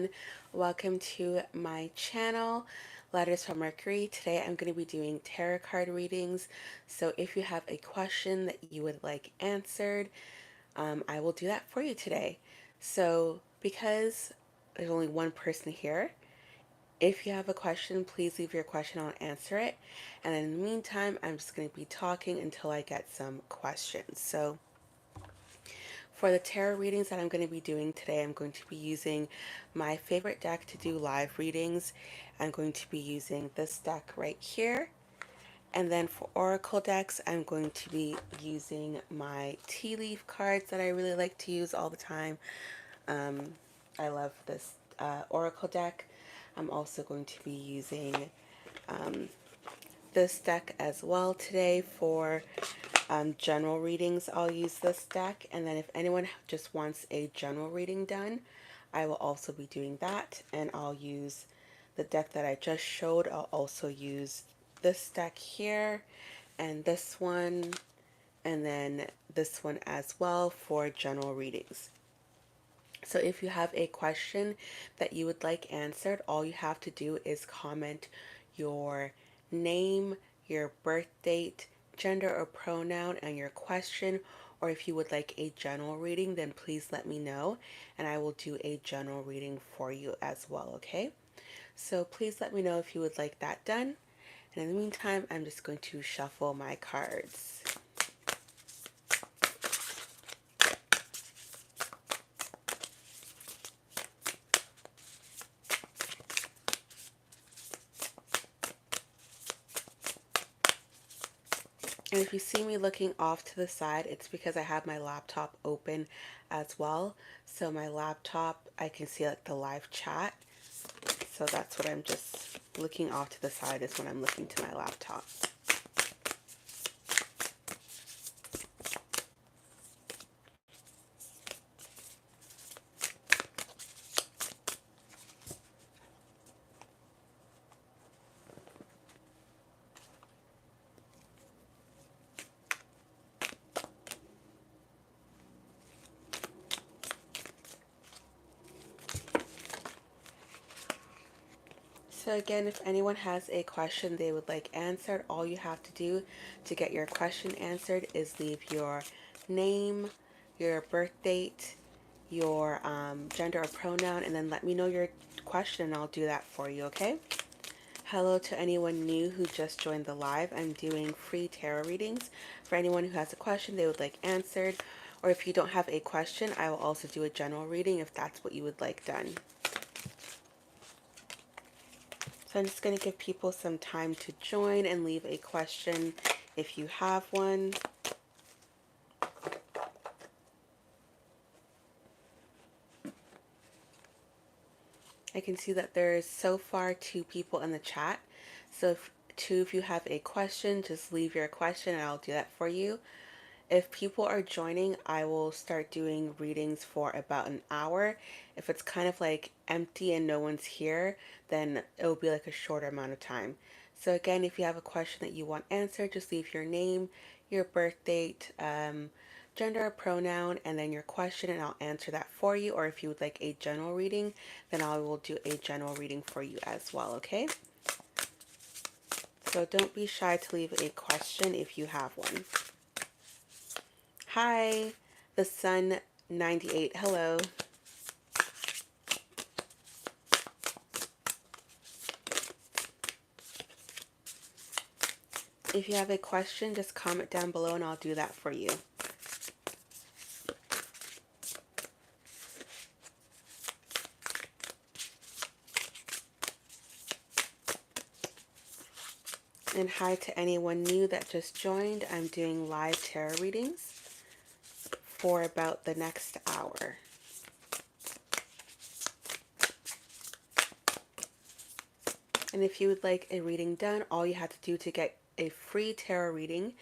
everyone. Welcome to my channel, Letters from Mercury. Today I'm going to be doing tarot card readings. So if you have a question that you would like answered, I will do that for you today. So because there's only one person here, if you have a question, please leave your question. I'll answer it. And in the meantime, I'm just going to be talking until I get some questions. So for the tarot readings that I'm going to be doing today, I'm going to be using my favorite deck to do live readings. I'm going to be using this deck right here. And then for oracle decks, I'm going to be using my tea leaf cards that I really like to use all the time. I love this oracle deck. I'm also going to be using this deck as well today for general readings. I'll use this deck, and then if anyone just wants a general reading done, I will also be doing that, and I'll use the deck that I just showed. I'll also use this deck here and this one and then this one as well for general readings. So if you have a question that you would like answered, all you have to do is comment your name, your birth date, gender or pronoun, and your question. Or if you would like a general reading, then please let me know and I will do a general reading for you as well, okay? So please let me know if you would like that done. And in the meantime, I'm just going to shuffle my cards. And if you see me looking off to the side, it's because I have my laptop open as well. So my laptop, I can see like the live chat. So that's what I'm just looking off to the side is when I'm looking to my laptop. So again, if anyone has a question they would like answered, all you have to do to get your question answered is leave your name, your birth date, your gender or pronoun, and then let me know your question and I'll do that for you, okay? Hello to anyone new who just joined the live. I'm doing free tarot readings for anyone who has a question they would like answered, or if you don't have a question, I will also do a general reading if that's what you would like done. So I'm just going to give people some time to join and leave a question if you have one. I can see that there is so far 2 people in the chat. So if you have a question, just leave your question and I'll do that for you. If people are joining, I will start doing readings for about an hour. If it's kind of like empty and no one's here, then it'll be like a shorter amount of time. So again, if you have a question that you want answered, just leave your name, your birth date, gender or pronoun, and then your question, and I'll answer that for you. Or if you would like a general reading, then I will do a general reading for you as well, okay? So don't be shy to leave a question if you have one. Hi, the Sun 98. Hello. If you have a question, just comment down below and I'll do that for you. And hi to anyone new that just joined. I'm doing live tarot readings for about the next hour. And if you would like a reading done, all you have to do to get a free tarot reading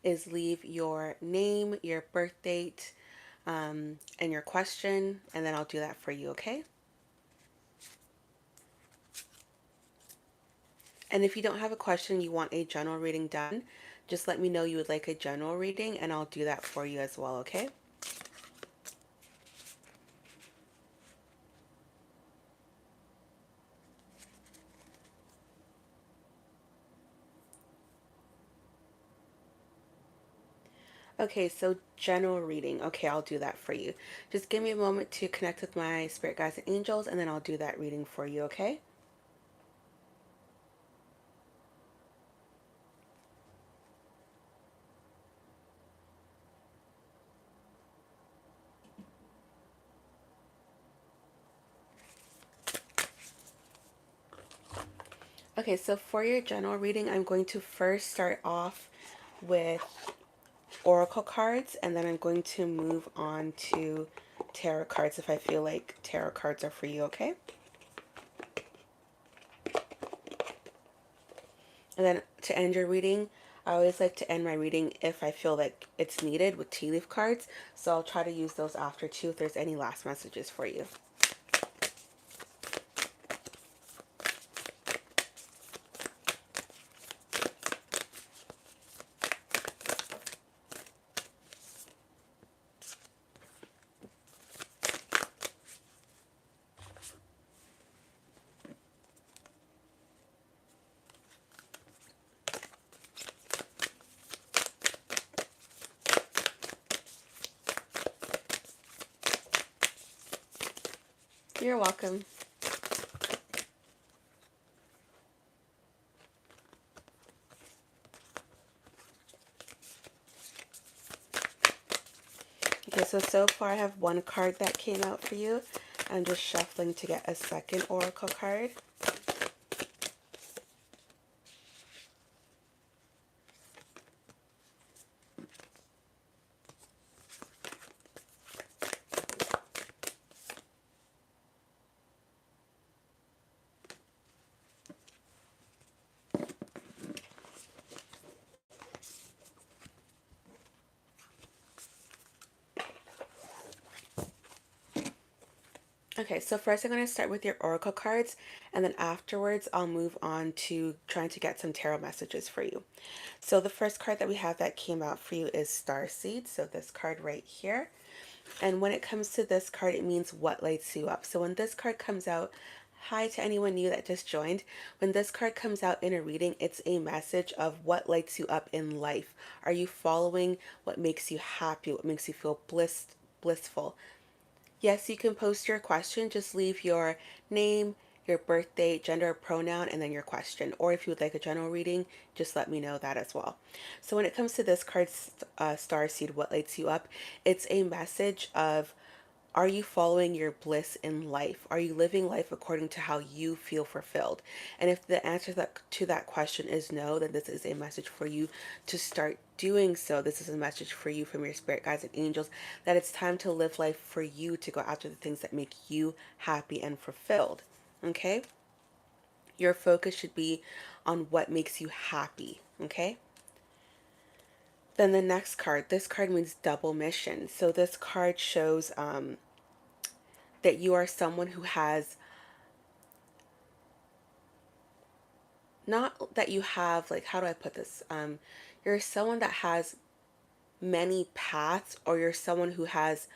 is leave your name, your birth date, and your question, and then I'll do that for you, okay? And if you don't have a question, you want a general reading done, just let me know you would like a general reading and I'll do that for you as well, okay? Okay, so general reading. Okay, I'll do that for you. Just give me a moment to connect with my spirit guides and angels, and then I'll do that reading for you, okay? Okay, so for your general reading, I'm going to first start off with oracle cards, and then I'm going to move on to tarot cards if I feel like tarot cards are for you, okay? And then to end your reading, I always like to end my reading if I feel like it's needed with tea leaf cards. So I'll try to use those after too if there's any last messages for you. You're welcome. Okay, so far I have one card that came out for you. I'm just shuffling to get a second oracle card. Okay, so first I'm going to start with your oracle cards, and then afterwards I'll move on to trying to get some tarot messages for you. So the first card that we have that came out for you is Starseed, so this card right here. And when it comes to this card, it means what lights you up. So when this card comes out, hi to anyone new that just joined. When this card comes out in a reading, it's a message of what lights you up in life. Are you following what makes you happy, what makes you feel blissful? Yes, you can post your question. Just leave your name, your birthday, gender, pronoun, and then your question. Or if you would like a general reading, just let me know that as well. So when it comes to this card, Starseed, what lights you up? It's a message of, are you following your bliss in life? Are you living life according to how you feel fulfilled? And if the answer to that question is no, then this is a message for you to start doing so. This is a message for you from your spirit guides and angels that it's time to live life for you, to go after the things that make you happy and fulfilled. Okay? Your focus should be on what makes you happy. Okay? Then the next card, this card means double mission. So this card shows that you are someone who has, not that you have, like, how do I put this? You're someone that has many paths, or you're someone who has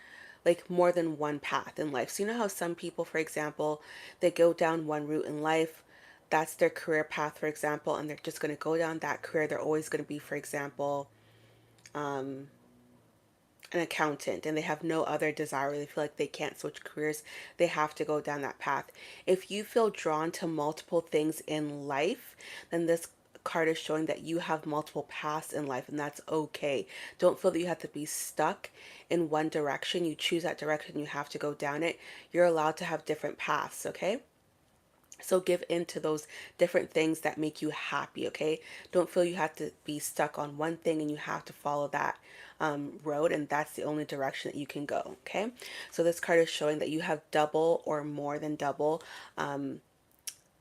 like more than one path in life. So you know how some people, for example, they go down one route in life, that's their career path, for example, and they're just going to go down that career. They're always going to be, for example, um, an accountant, and they have no other desire. They feel like they can't switch careers. They have to go down that path. If you feel drawn to multiple things in life, then this card is showing that you have multiple paths in life, and that's okay. Don't feel that you have to be stuck in one direction. You choose that direction, you have to go down it. You're allowed to have different paths, okay? So give in to those different things that make you happy, okay? Don't feel you have to be stuck on one thing and you have to follow that road, and that's the only direction that you can go, okay? So this card is showing that you have double or more than double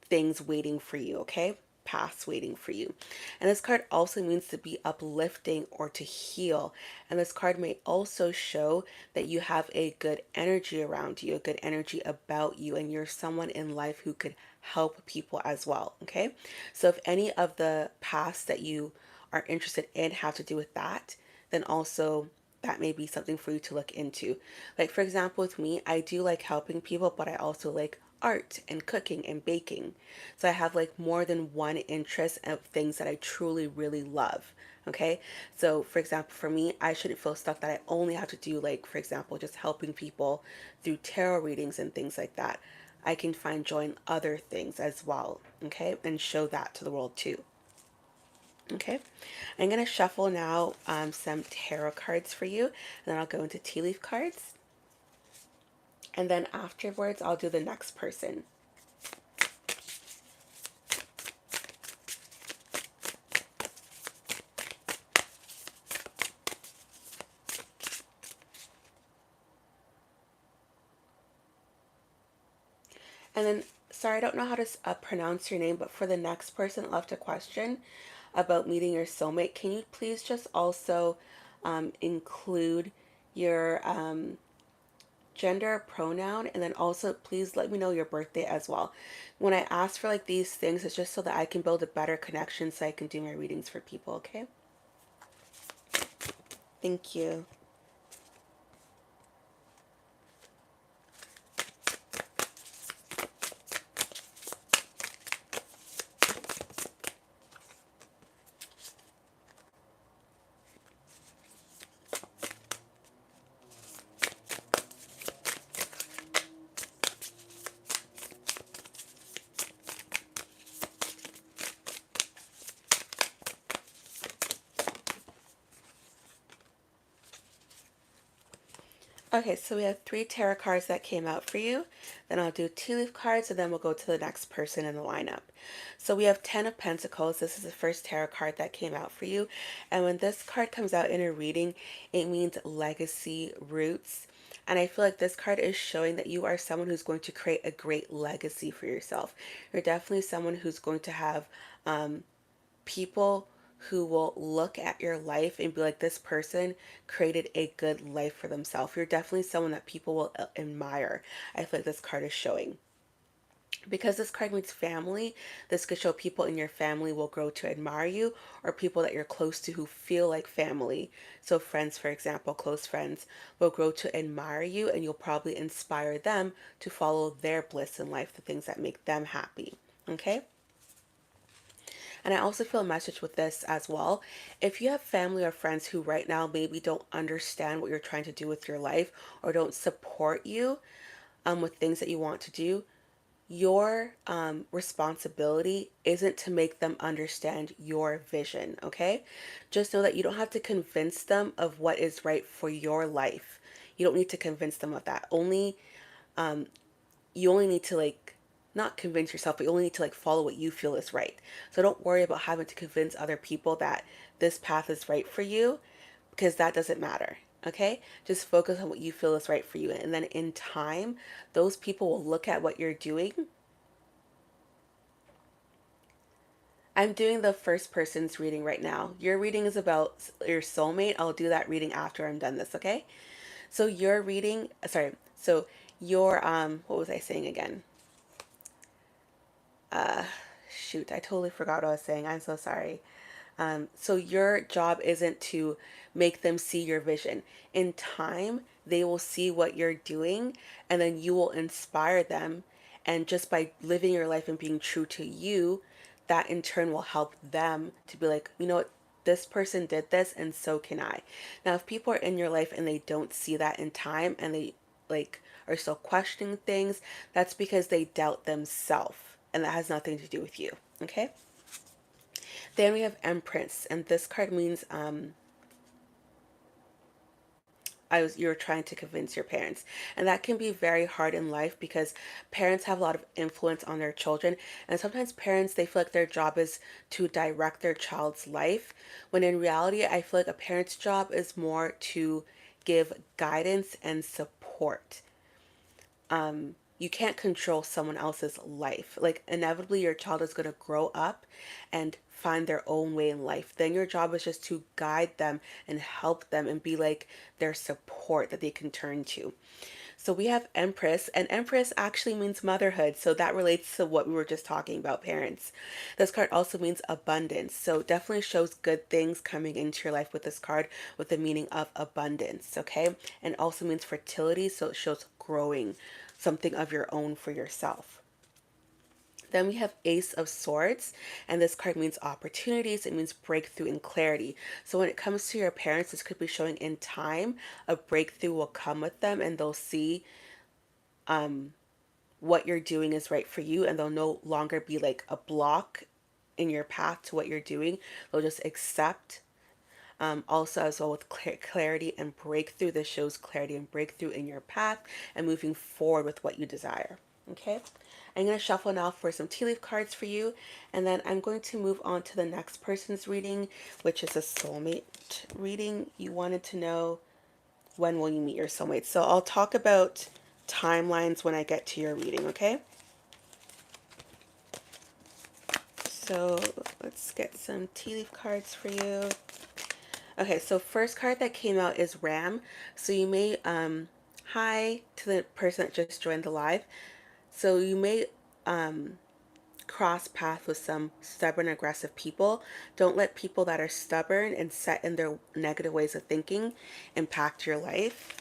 things waiting for you, okay? Paths waiting for you. And this card also means to be uplifting or to heal. And this card may also show that you have a good energy around you, a good energy about you, and you're someone in life who could help people as well, okay? So if any of the paths that you are interested in have to do with that, then also that may be something for you to look into. Like, for example, with me, I do like helping people, but I also like art and cooking and baking. So I have like more than one interest of things that I truly really love. Okay. So for example, for me, I shouldn't feel stuck that I only have to do, like, for example, just helping people through tarot readings and things like that. I can find joy in other things as well. Okay. And show that to the world too. Okay. I'm going to shuffle now some tarot cards for you, and then I'll go into tea leaf cards. And then afterwards, I'll do the next person. And then, sorry, I don't know how to pronounce your name, but for the next person that left a question about meeting your soulmate, can you please just also include your gender, pronoun, and then also please let me know your birthday as well. When I ask for like these things, it's just so that I can build a better connection so I can do my readings for people, okay? Thank you. Okay, so we have three tarot cards that came out for you. Then I'll do tea leaf cards, and then we'll go to the next person in the lineup. So we have 10 of Pentacles. This is the first tarot card that came out for you. And when this card comes out in a reading, it means legacy, roots. And I feel like this card is showing that you are someone who's going to create a great legacy for yourself. You're definitely someone who's going to have people who will look at your life and be like, this person created a good life for themselves. You're definitely someone that people will admire. I feel like this card is showing. Because this card means family, this could show people in your family will grow to admire you, or people that you're close to who feel like family. So friends, for example, close friends will grow to admire you, and you'll probably inspire them to follow their bliss in life, the things that make them happy. Okay? And I also feel a message with this as well. If you have family or friends who right now maybe don't understand what you're trying to do with your life, or don't support you with things that you want to do, your responsibility isn't to make them understand your vision, okay? Just know that you don't have to convince them of what is right for your life. You don't need to convince them of that. You only need to, like, not convince yourself, but you only need to like follow what you feel is right. So don't worry about having to convince other people that this path is right for you, because that doesn't matter. Okay? Just focus on what you feel is right for you. And then in time, those people will look at what you're doing. I'm doing the first person's reading right now. Your reading is about your soulmate. I'll do that reading after I'm done this, okay? So your reading, sorry. So your what was I saying again? Shoot, I totally forgot what I was saying. I'm so sorry. So your job isn't to make them see your vision. In time, they will see what you're doing, and then you will inspire them. And just by living your life and being true to you, that in turn will help them to be like, you know what, this person did this, and so can I. Now, if people are in your life and they don't see that in time, and they like are still questioning things, that's because they doubt themselves, and that has nothing to do with you. Okay? Then we have Empress, and this card means you're trying to convince your parents. And that can be very hard in life because parents have a lot of influence on their children. And sometimes parents, they feel like their job is to direct their child's life, when in reality, I feel like a parent's job is more to give guidance and support. You can't control someone else's life. Like, inevitably, your child is going to grow up and find their own way in life. Then your job is just to guide them and help them and be like their support that they can turn to. So we have Empress, and Empress actually means motherhood. So that relates to what we were just talking about, parents. This card also means abundance. So definitely shows good things coming into your life with this card, with the meaning of abundance, okay? And also means fertility. So it shows growing, something of your own for yourself. Then we have Ace of Swords, and this card means opportunities. It means breakthrough and clarity. So when it comes to your parents, this could be showing in time a breakthrough will come with them, and they'll see what you're doing is right for you, and they'll no longer be like a block in your path to what you're doing. They'll just accept. Also, as well with clarity and breakthrough, this shows clarity and breakthrough in your path and moving forward with what you desire. Okay, I'm going to shuffle now for some tea leaf cards for you, and then I'm going to move on to the next person's reading, which is a soulmate reading. You wanted to know when will you meet your soulmate. So I'll talk about timelines when I get to your reading, okay? So let's get some tea leaf cards for you. Okay, so first card that came out is Ram. So you may, hi to the person that just joined the live. So you may cross path with some stubborn, aggressive people. Don't let people that are stubborn and set in their negative ways of thinking impact your life.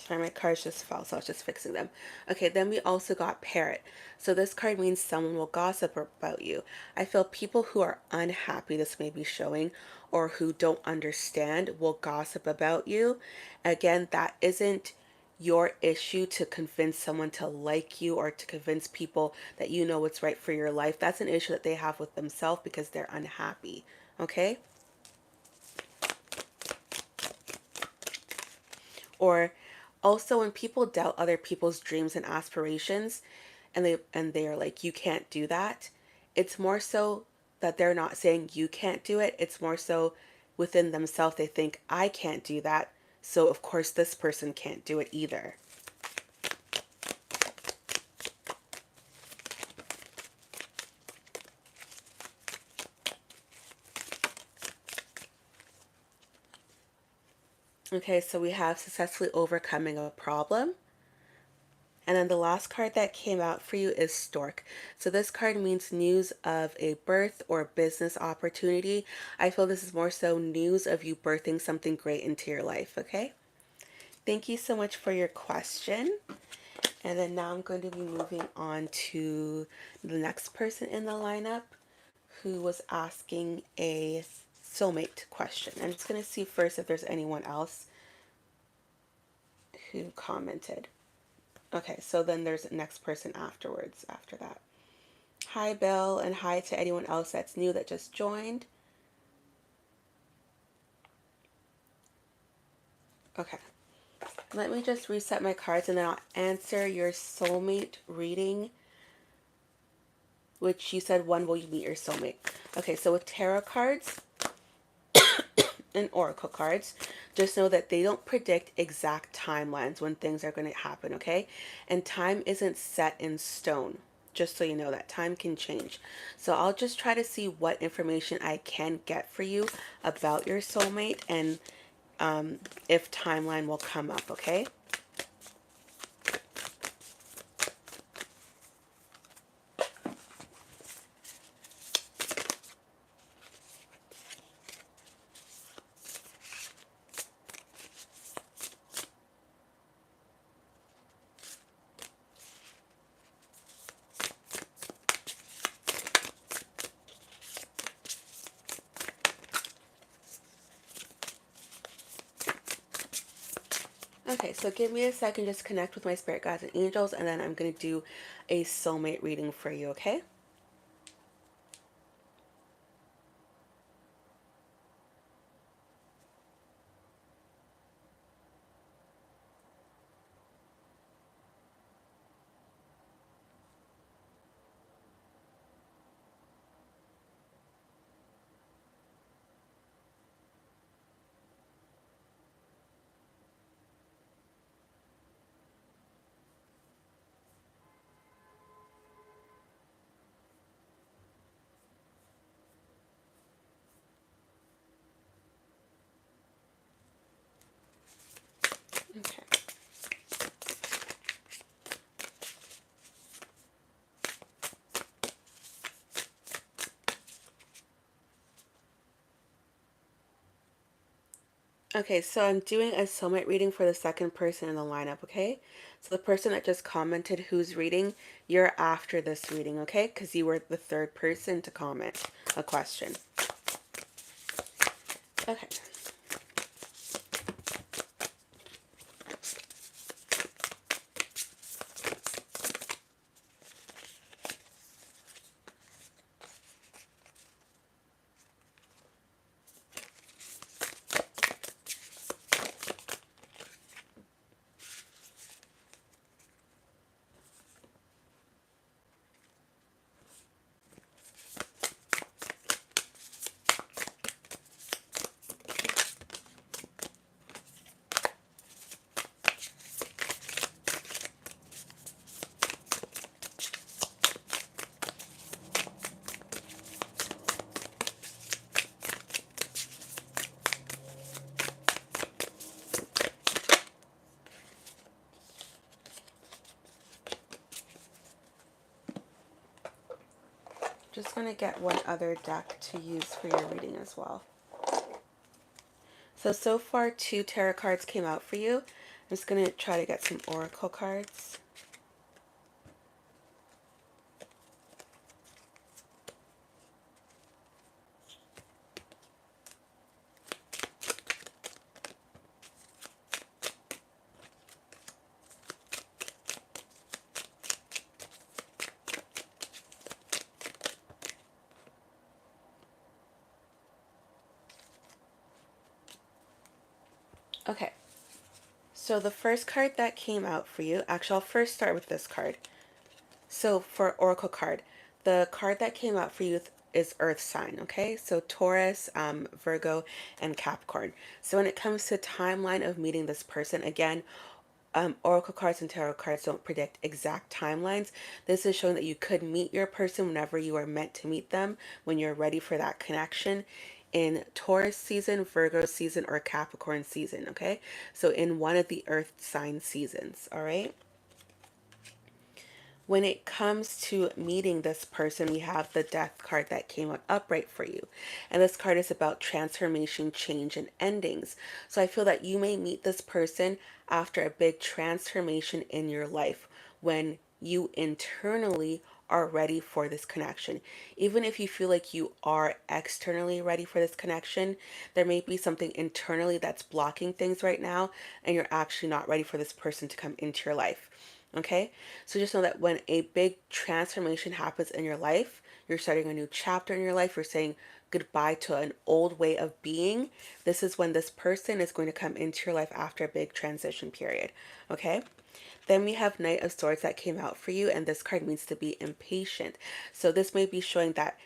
Sorry, my cards just fell, so I was just fixing them. Okay, then we also got Parrot. So this card means someone will gossip about you. I feel people who are unhappy, this may be showing, or who don't understand will gossip about you. Again, that isn't your issue to convince someone to like you or to convince people that you know what's right for your life. That's an issue that they have with themselves because they're unhappy. Okay? Or also when people doubt other people's dreams and aspirations, and they are like, you can't do that, it's more so that they're not saying you can't do it. It's more so within themselves they think, I can't do that, so of course this person can't do it either. Okay, so we have successfully overcoming a problem. And then the last card that came out for you is Stork. So this card means news of a birth or business opportunity. I feel this is more so news of you birthing something great into your life, okay? Thank you so much for your question. And then now I'm going to be moving on to the next person in the lineup who was asking a soulmate question. I'm just going to see first if there's anyone else who commented. Okay, so then there's the next person afterwards after that. Hi, Bill, and hi to anyone else that's new that just joined. Okay, let me just reset my cards and then I'll answer your soulmate reading, which you said, when will you meet your soulmate? Okay, so with tarot cards and oracle cards, just know that they don't predict exact timelines when things are going to happen, okay? And time isn't set in stone. Just so you know that time can change. So I'll just try to see what information I can get for you about your soulmate and if timeline will come up, okay? Okay, so give me a second, just connect with my spirit guides and angels, and then I'm going to do a soulmate reading for you, okay? Okay, so I'm doing a soulmate reading for the second person in the lineup, okay? So the person that just commented who's reading, you're after this reading, okay? Because you were the third person to comment a question. Okay. Just going to get one other deck to use for your reading as well. So far 2 tarot cards came out for you. I'm just going to try to get some oracle cards. Okay, so the first card that came out for you, actually I'll first start with this card. So for oracle card, the card that came out for you is earth sign, okay? So Taurus, Virgo, and Capricorn. So when it comes to timeline of meeting this person, again, oracle cards and tarot cards don't predict exact timelines. This is showing that you could meet your person whenever you are meant to meet them, when you're ready for that connection in Taurus season, Virgo season, or Capricorn season, okay? So in one of the earth sign seasons, all right? When it comes to meeting this person, we have the death card that came out upright for you. And this card is about transformation, change, and endings. So I feel that you may meet this person after a big transformation in your life when you internally are ready for this connection. Even if you feel like you are externally ready for this connection, there may be something internally that's blocking things right now, and you're actually not ready for this person to come into your life. Okay, so just know that when a big transformation happens in your life, you're starting a new chapter in your life, you're saying goodbye to an old way of being. This is when this person is going to come into your life after a big transition period. Okay, then we have Knight of Swords that came out for you, and this card means to be impatient. So this may be showing that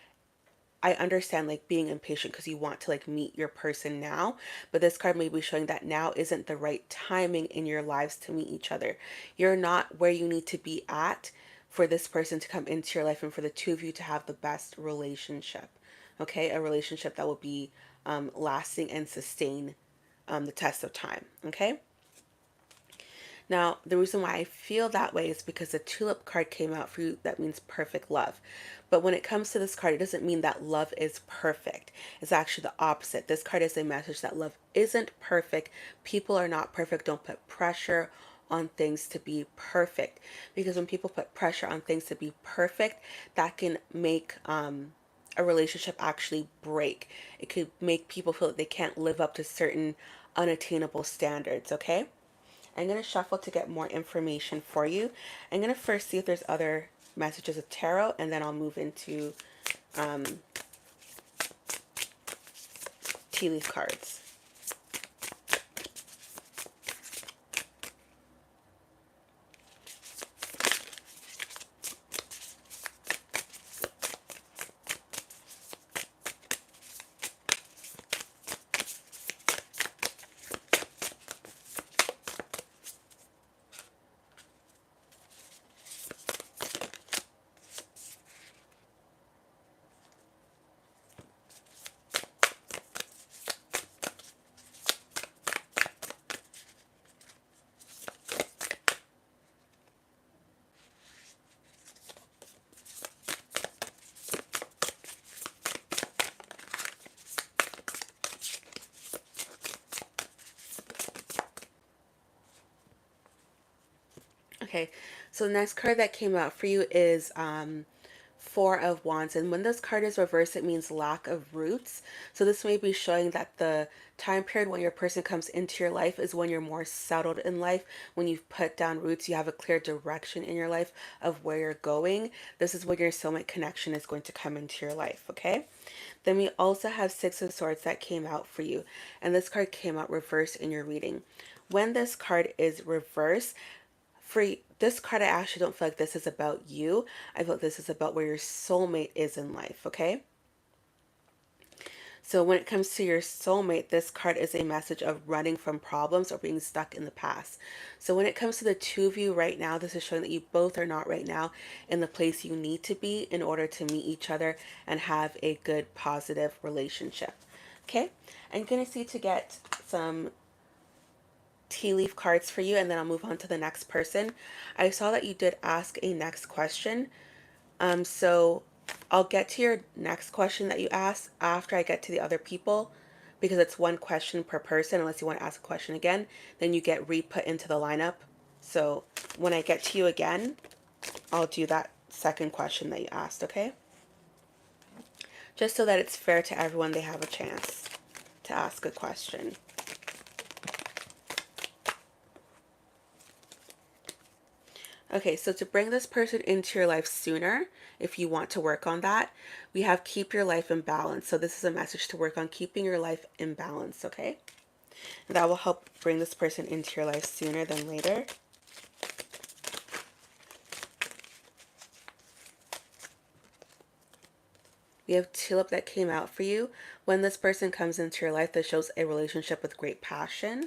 I understand like being impatient because you want to like meet your person now, but this card may be showing that now isn't the right timing in your lives to meet each other. You're not where you need to be at for this person to come into your life and for the two of you to have the best relationship. Okay, a relationship that will be lasting and sustain the test of time. Okay. Now, the reason why I feel that way is because the tulip card came out for you that means perfect love. But when it comes to this card, it doesn't mean that love is perfect. It's actually the opposite. This card is a message that love isn't perfect. People are not perfect. Don't put pressure on things to be perfect. Because when people put pressure on things to be perfect, that can make a relationship actually break. It could make people feel that they can't live up to certain unattainable standards, okay? I'm going to shuffle to get more information for you. I'm going to first see if there's other messages of tarot, and then I'll move into um, tea leaf cards. Okay, so the next card that came out for you is Four of Wands. And when this card is reversed, it means lack of roots. So this may be showing that the time period when your person comes into your life is when you're more settled in life. When you've put down roots, you have a clear direction in your life of where you're going. This is when your soulmate connection is going to come into your life, okay? Then we also have Six of Swords that came out for you. And this card came out reversed in your reading. When this card is reversed, for this card, I actually don't feel like this is about you. I feel like this is about where your soulmate is in life, okay? So when it comes to your soulmate, this card is a message of running from problems or being stuck in the past. So when it comes to the two of you right now, this is showing that you both are not right now in the place you need to be in order to meet each other and have a good, positive relationship. Okay? I'm going to see to get some tea leaf cards for you, and then I'll move on to the next person. I saw that you did ask a next question. So I'll get to your next question that you asked after I get to the other people, because it's one question per person. Unless you want to ask a question again, then you get re-put into the lineup. So when I get to you again, I'll do that second question that you asked, okay? Just so that it's fair to everyone, they have a chance to ask a question. Okay, so to bring this person into your life sooner, if you want to work on that, we have keep your life in balance. So this is a message to work on keeping your life in balance, okay? And that will help bring this person into your life sooner than later. We have Tulip that came out for you. When this person comes into your life, this shows a relationship with great passion.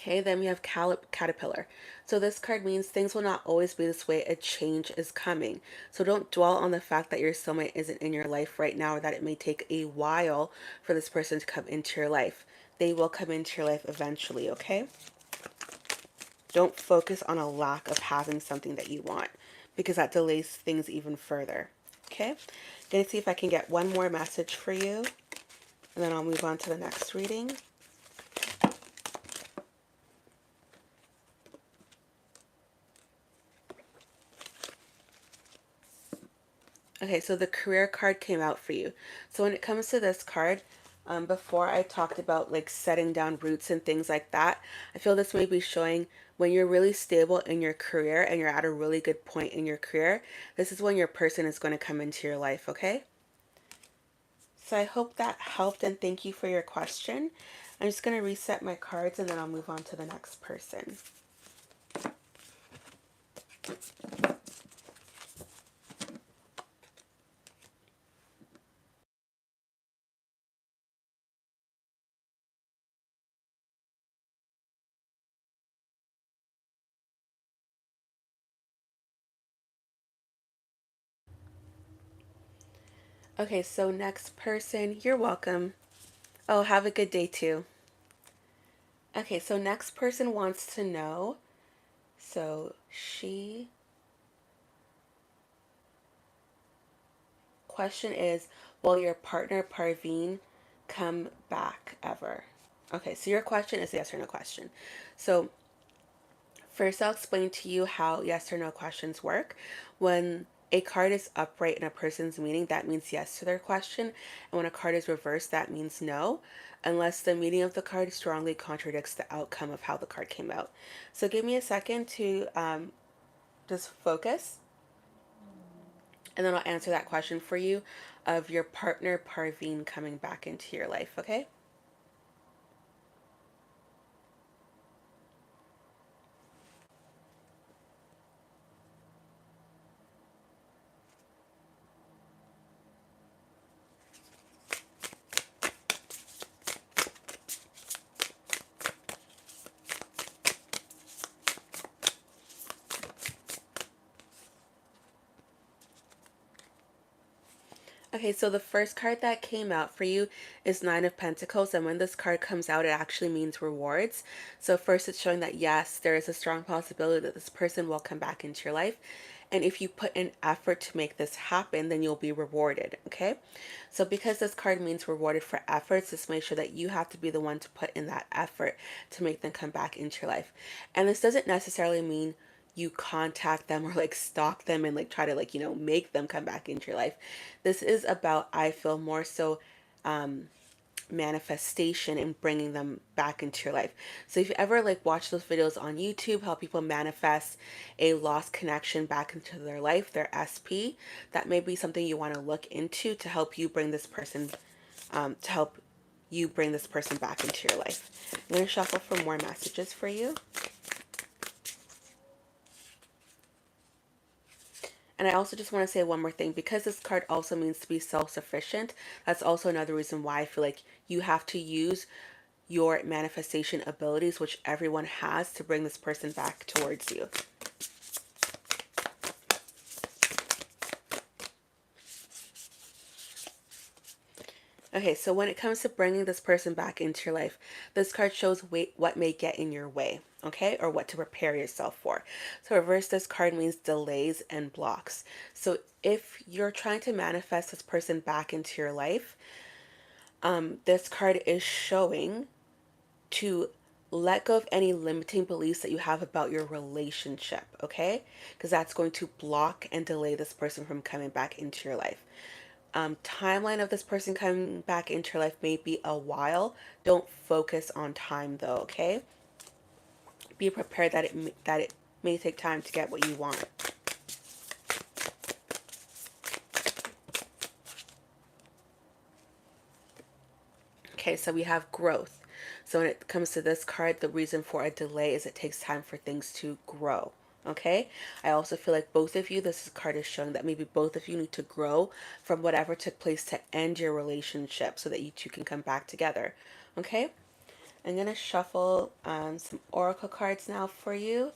Okay, then we have Caterpillar. So this card means things will not always be this way. A change is coming. So don't dwell on the fact that your soulmate isn't in your life right now, or that it may take a while for this person to come into your life. They will come into your life eventually, okay? Don't focus on a lack of having something that you want, because that delays things even further, okay? Gonna see if I can get one more message for you, and then I'll move on to the next reading. Okay, so the career card came out for you. So when it comes to this card, before I talked about like setting down roots and things like that, I feel this may be showing when you're really stable in your career and you're at a really good point in your career, this is when your person is going to come into your life, okay? So I hope that helped, and thank you for your question. I'm just going to reset my cards and then I'll move on to the next person. Okay, so next person, you're welcome. Oh, have a good day too. Okay, so next person wants to know, so question is, will your partner Parveen come back ever? Okay, so your question is a yes or no question. So first, I'll explain to you how yes or no questions work. When a card is upright in a person's meaning, that means yes to their question. And when a card is reversed, that means no, unless the meaning of the card strongly contradicts the outcome of how the card came out. So give me a second to just focus, and then I'll answer that question for you of your partner Parveen coming back into your life, okay? Okay, so the first card that came out for you is Nine of Pentacles, and when this card comes out, it actually means rewards. So first, it's showing that yes, there is a strong possibility that this person will come back into your life, And if you put in effort to make this happen, then you'll be rewarded, okay? So because this card means rewarded for efforts, this makes sure that you have to be the one to put in that effort to make them come back into your life. And this doesn't necessarily mean you contact them or like stalk them and like try to like, make them come back into your life. This is about, I feel, more so manifestation and bringing them back into your life. So if you ever like watch those videos on YouTube, how people manifest a lost connection back into their life, their SP, that may be something you want to look into to help you bring this person, back into your life. I'm going to shuffle for more messages for you. And I also just want to say one more thing. Because this card also means to be self-sufficient, that's also another reason why I feel like you have to use your manifestation abilities, which everyone has, to bring this person back towards you. Okay, so when it comes to bringing this person back into your life, this card shows what may get in your way, okay, or what to prepare yourself for. So reverse, this card means delays and blocks. So if you're trying to manifest this person back into your life, this card is showing to let go of any limiting beliefs that you have about your relationship, okay? Because that's going to block and delay this person from coming back into your life. Timeline of this person coming back into your life may be a while. Don't focus on time though, okay? Be prepared that it may take time to get what you want. Okay, so we have growth. So when it comes to this card, the reason for a delay is it takes time for things to grow. Okay, I also feel like both of you, this card is showing that maybe both of you need to grow from whatever took place to end your relationship so that you two can come back together. Okay, I'm going to shuffle some oracle cards now for you.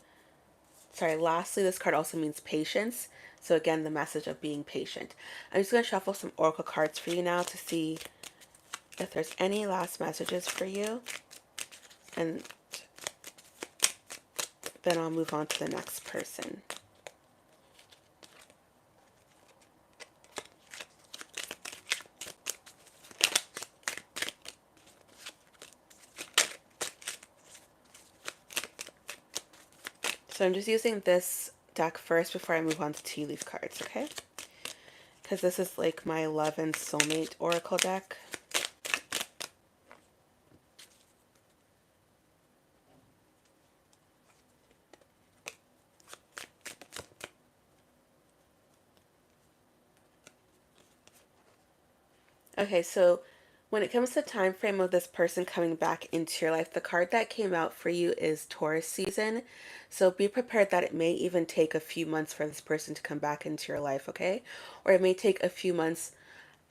Sorry, lastly, this card also means patience. So again, the message of being patient. I'm just going to shuffle some oracle cards for you now to see if there's any last messages for you. And then I'll move on to the next person. So I'm just using this deck first before I move on to tea leaf cards, okay? Because this is like my love and soulmate oracle deck. Okay, so when it comes to the time frame of this person coming back into your life, the card that came out for you is Taurus season. So be prepared that it may even take a few months for this person to come back into your life, okay? Or it may take a few months,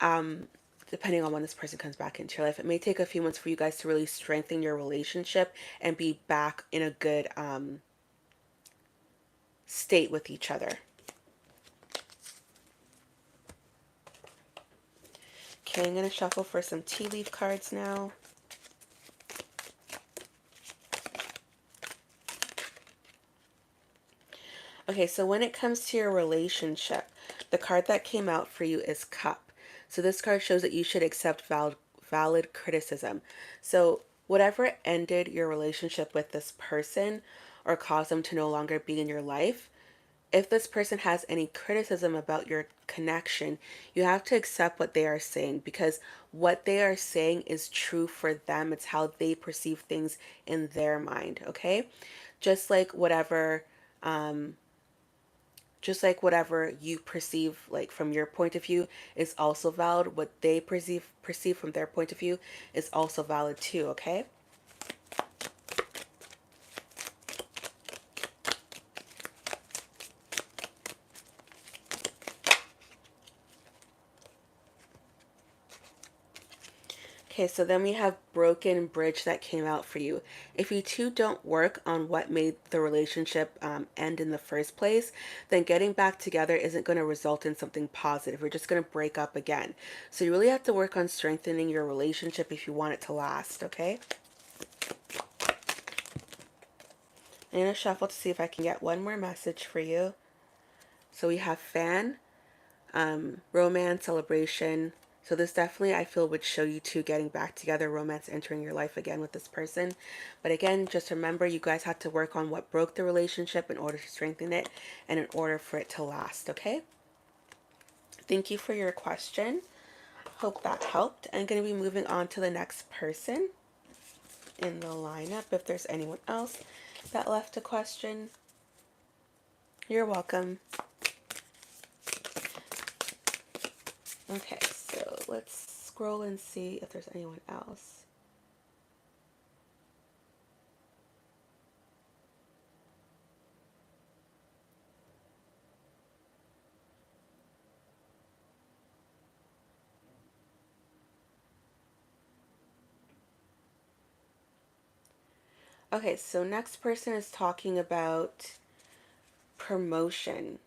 depending on when this person comes back into your life. It may take a few months for you guys to really strengthen your relationship and be back in a good state with each other. Okay, I'm going to shuffle for some tea leaf cards now. Okay, so when it comes to your relationship, the card that came out for you is Cup. So this card shows that you should accept valid criticism. So whatever ended your relationship with this person or caused them to no longer be in your life, if this person has any criticism about your connection, you have to accept what they are saying, because what they are saying is true for them. It's how they perceive things in their mind, okay? Just like whatever you perceive like from your point of view is also valid, what they perceive from their point of view is also valid too, okay? Okay, so then we have Broken Bridge that came out for you. If you two don't work on what made the relationship end in the first place, then getting back together isn't going to result in something positive. You're just going to break up again. So you really have to work on strengthening your relationship if you want it to last, okay? I'm going to shuffle to see if I can get one more message for you. So we have fan, romance, celebration. So this definitely, I feel, would show you two getting back together, romance entering your life again with this person. But again, just remember, you guys have to work on what broke the relationship in order to strengthen it and in order for it to last, okay? Thank you for your question. Hope that helped. I'm going to be moving on to the next person in the lineup. If there's anyone else that left a question, you're welcome. Okay, so let's scroll and see if there's anyone else. Okay, so next person is talking about promotion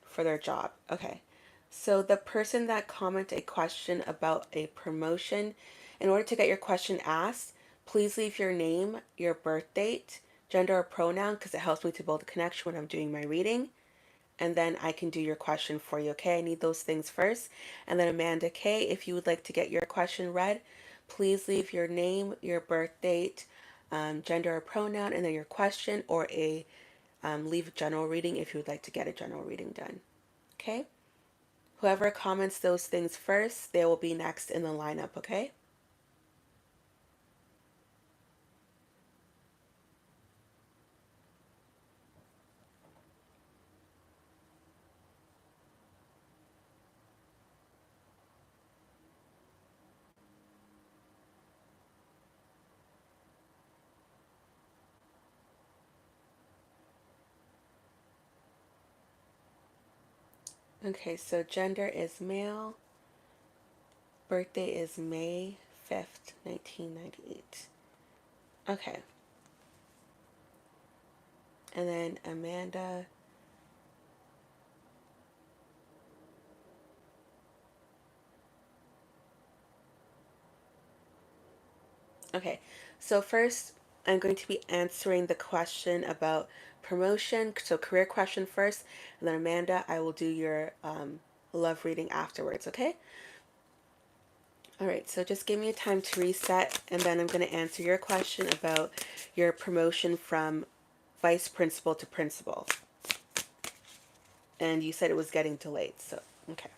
for their job. Okay, so the person that commented a question about a promotion, in order to get your question asked, please leave your name, your birth date, gender or pronoun, because it helps me to build a connection when I'm doing my reading. And then I can do your question for you, okay? I need those things first. And then Amanda K, if you would like to get your question read, please leave your name, your birth date, gender or pronoun, and then your question, or leave a general reading if you would like to get a general reading done, okay? Whoever comments those things first, they will be next in the lineup, okay? Okay, so gender is male, birthday is May 5th, 1998. Okay, and then Amanda. Okay, so first I'm going to be answering the question about promotion. So career question first, and then Amanda, I will do your love reading afterwards, okay? All right, so just give me a time to reset, and then I'm going to answer your question about your promotion from vice principal to principal. And you said it was getting delayed, so okay.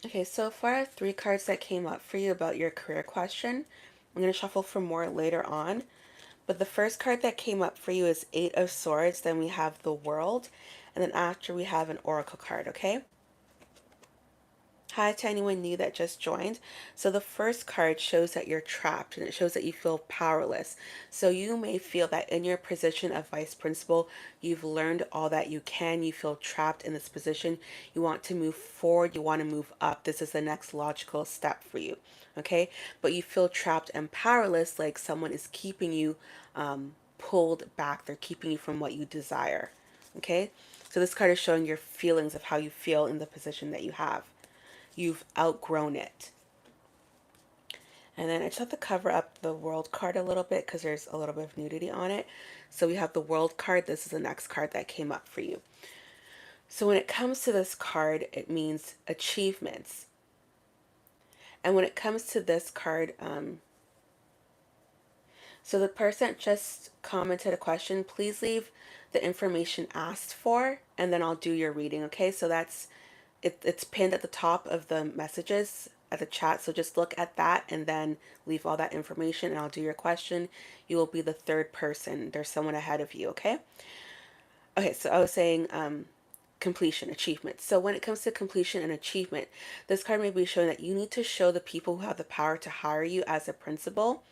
Okay, so far, three cards that came up for you about your career question. I'm going to shuffle for more later on. But the first card that came up for you is Eight of Swords. Then we have the World. And then after we have an Oracle card, okay? Hi to anyone new that just joined. So the first card shows that you're trapped and it shows that you feel powerless. So you may feel that in your position of vice principal, you've learned all that you can. You feel trapped in this position. You want to move forward. You want to move up. This is the next logical step for you. Okay. But you feel trapped and powerless, like someone is keeping you pulled back. They're keeping you from what you desire. Okay. So this card is showing your feelings of how you feel in the position that you have. You've outgrown it. And then I just have to cover up the World card a little bit because there's a little bit of nudity on it. So we have the World card. This is the next card that came up for you. So when it comes to this card, it means achievements. And when it comes to this card, so the person that just commented a question, please leave the information asked for, and then I'll do your reading, okay? So that's, it's pinned at the top of the messages at the chat. So just look at that and then leave all that information and I'll do your question. You will be the third person. There's someone ahead of you, okay? Okay, so I was saying completion, achievement. So when it comes to completion and achievement, this card may be showing that you need to show the people who have the power to hire you as a principal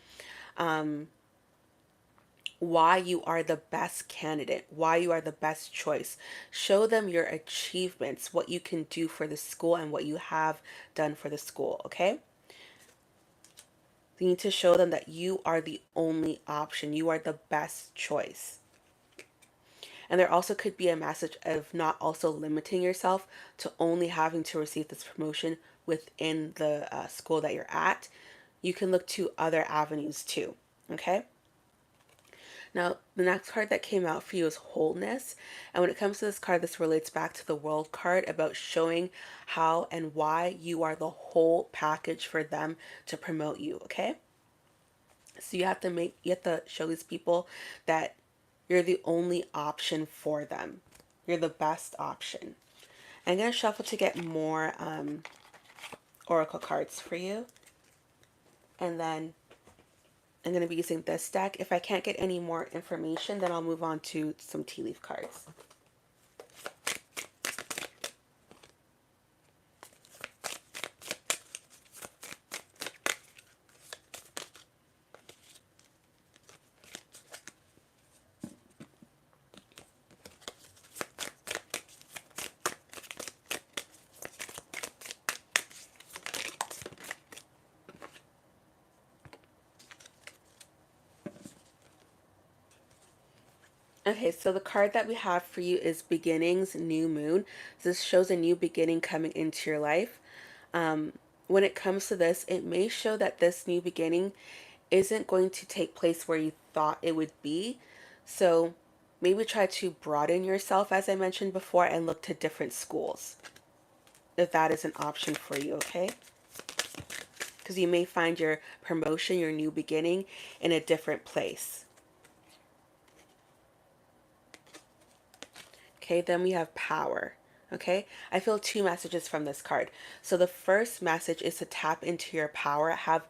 why you are the best candidate, why you are the best choice. Show them your achievements, what you can do for the school and what you have done for the school, okay? You need to show them that you are the only option. You are the best choice. And there also could be a message of not also limiting yourself to only having to receive this promotion within the school that you're at. You can look to other avenues too, okay? Now, the next card that came out for you is wholeness. And when it comes to this card, this relates back to the World card about showing how and why you are the whole package for them to promote you, okay? So you have to show these people that you're the only option for them. You're the best option. I'm going to shuffle to get more oracle cards for you. And then I'm going to be using this deck. If I can't get any more information, then I'll move on to some tea leaf cards. Okay, so the card that we have for you is Beginnings, New Moon. This shows a new beginning coming into your life. When it comes to this, it may show that this new beginning isn't going to take place where you thought it would be. So maybe try to broaden yourself, as I mentioned before, and look to different schools if that is an option for you, okay? Because you may find your promotion, your new beginning, in a different place. Okay, then we have power. Okay, I feel two messages from this card. So the first message is to tap into your power, have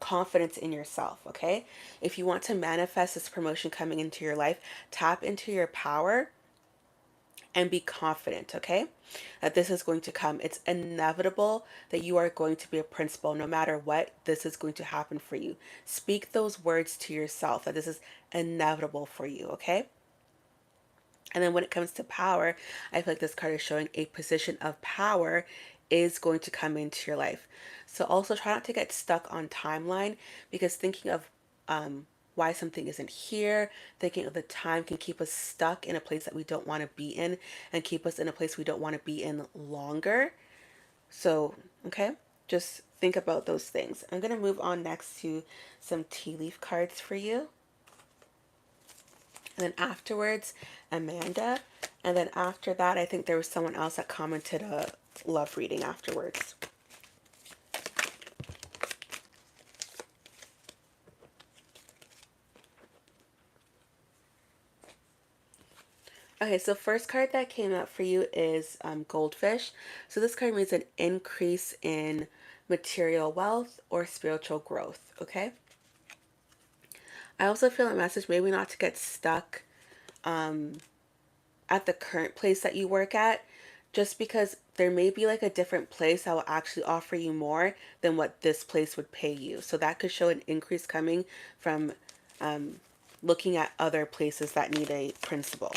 confidence in yourself. Okay, if you want to manifest this promotion coming into your life, tap into your power and be confident. Okay, that this is going to come. It's inevitable that you are going to be a principal. No matter what, this is going to happen for you. Speak those words to yourself that this is inevitable for you. Okay. And then when it comes to power, I feel like this card is showing a position of power is going to come into your life. So also try not to get stuck on timeline, because thinking of why something isn't here, thinking of the time can keep us stuck in a place that we don't want to be in and keep us in a place we don't want to be in longer. So, okay, just think about those things. I'm going to move on next to some tea leaf cards for you. And then afterwards, Amanda. And then after that, I think there was someone else that commented a love reading afterwards. Okay, so first card that came out for you is Goldfish. So this card means an increase in material wealth or spiritual growth, okay? I also feel a message maybe not to get stuck at the current place that you work at, just because there may be like a different place that will actually offer you more than what this place would pay you. So that could show an increase coming from looking at other places that need a principal.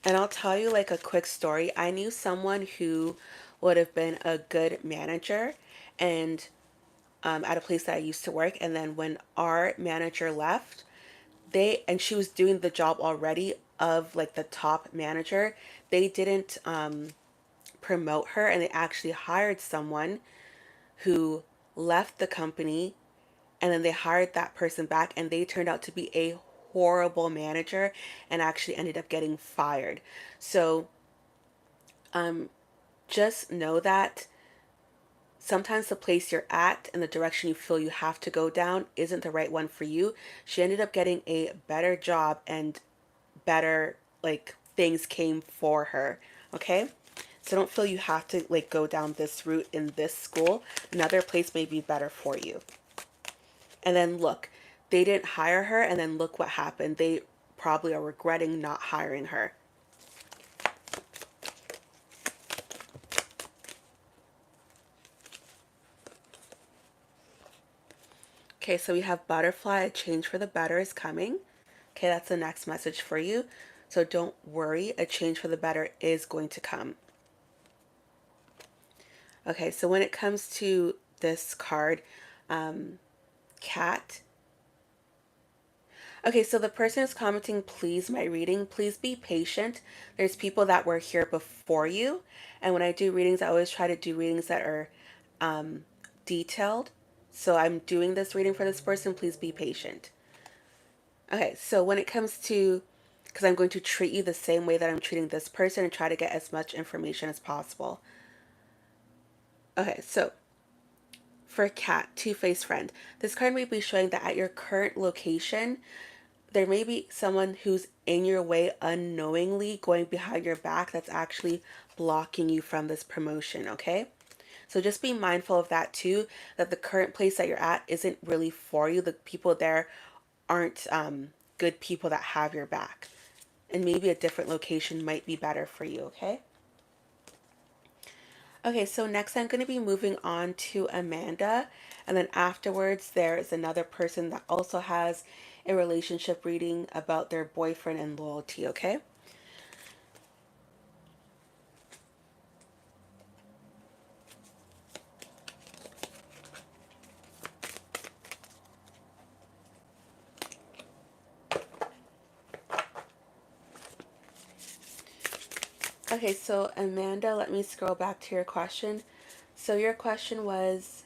And I'll tell you like a quick story. I knew someone who would have been a good manager and at a place that I used to work. And then when our manager left, and she was doing the job already of like the top manager. They didn't promote her, and they actually hired someone who left the company, and then they hired that person back, and they turned out to be a horrible manager and actually ended up getting fired. So just know that sometimes the place you're at and the direction you feel you have to go down isn't the right one for you. She ended up getting a better job, and better like things came for her. Okay? So don't feel you have to like go down this route in this school. Another place may be better for you. And then look, they didn't hire her, and then look what happened. They probably are regretting not hiring her. Okay, so we have butterfly, a change for the better is coming. Okay, that's the next message for you. So don't worry, a change for the better is going to come. Okay, so when it comes to this card, cat. Okay, so the person is commenting, please, my reading, please be patient. There's people that were here before you. And when I do readings, I always try to do readings that are detailed. So I'm doing this reading for this person, please be patient. Okay, so when it comes to, because I'm going to treat you the same way that I'm treating this person and try to get as much information as possible. Okay, so for cat, two-faced friend, this card may be showing that at your current location, there may be someone who's in your way unknowingly, going behind your back, that's actually blocking you from this promotion, okay? So just be mindful of that too, that the current place that you're at isn't really for you. The people there aren't good people that have your back. And maybe a different location might be better for you, okay? Okay, so next I'm going to be moving on to Amanda. And then afterwards, there is another person that also has a relationship reading about their boyfriend and loyalty, okay? Okay, so Amanda, let me scroll back to your question. So your question was,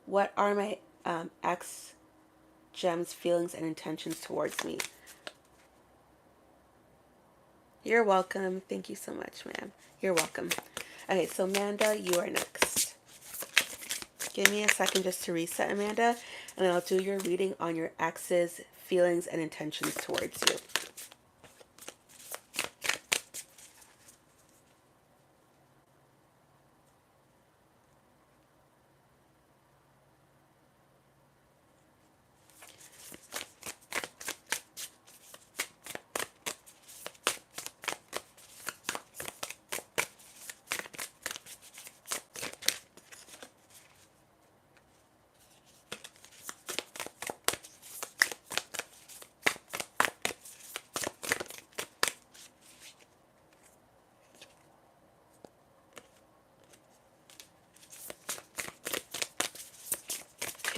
what are my ex Gem's feelings and intentions towards me? You're welcome. Thank you so much, ma'am. You're welcome. Okay, so Amanda, you are next. Give me a second just to reset, Amanda, and then I'll do your reading on your ex's feelings and intentions towards you.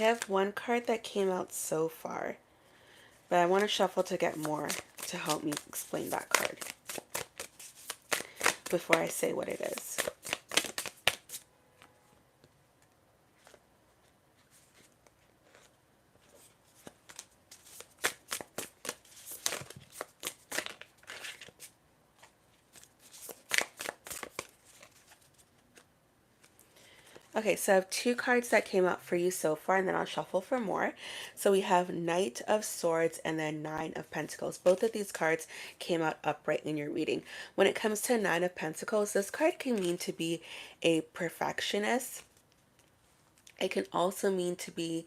I have one card that came out so far, but I want to shuffle to get more to help me explain that card before I say what it is. Okay, so I have two cards that came out for you so far, and then I'll shuffle for more. So we have Knight of Swords and then Nine of Pentacles. Both of these cards came out upright in your reading. When it comes to Nine of Pentacles, this card can mean to be a perfectionist. It can also mean to be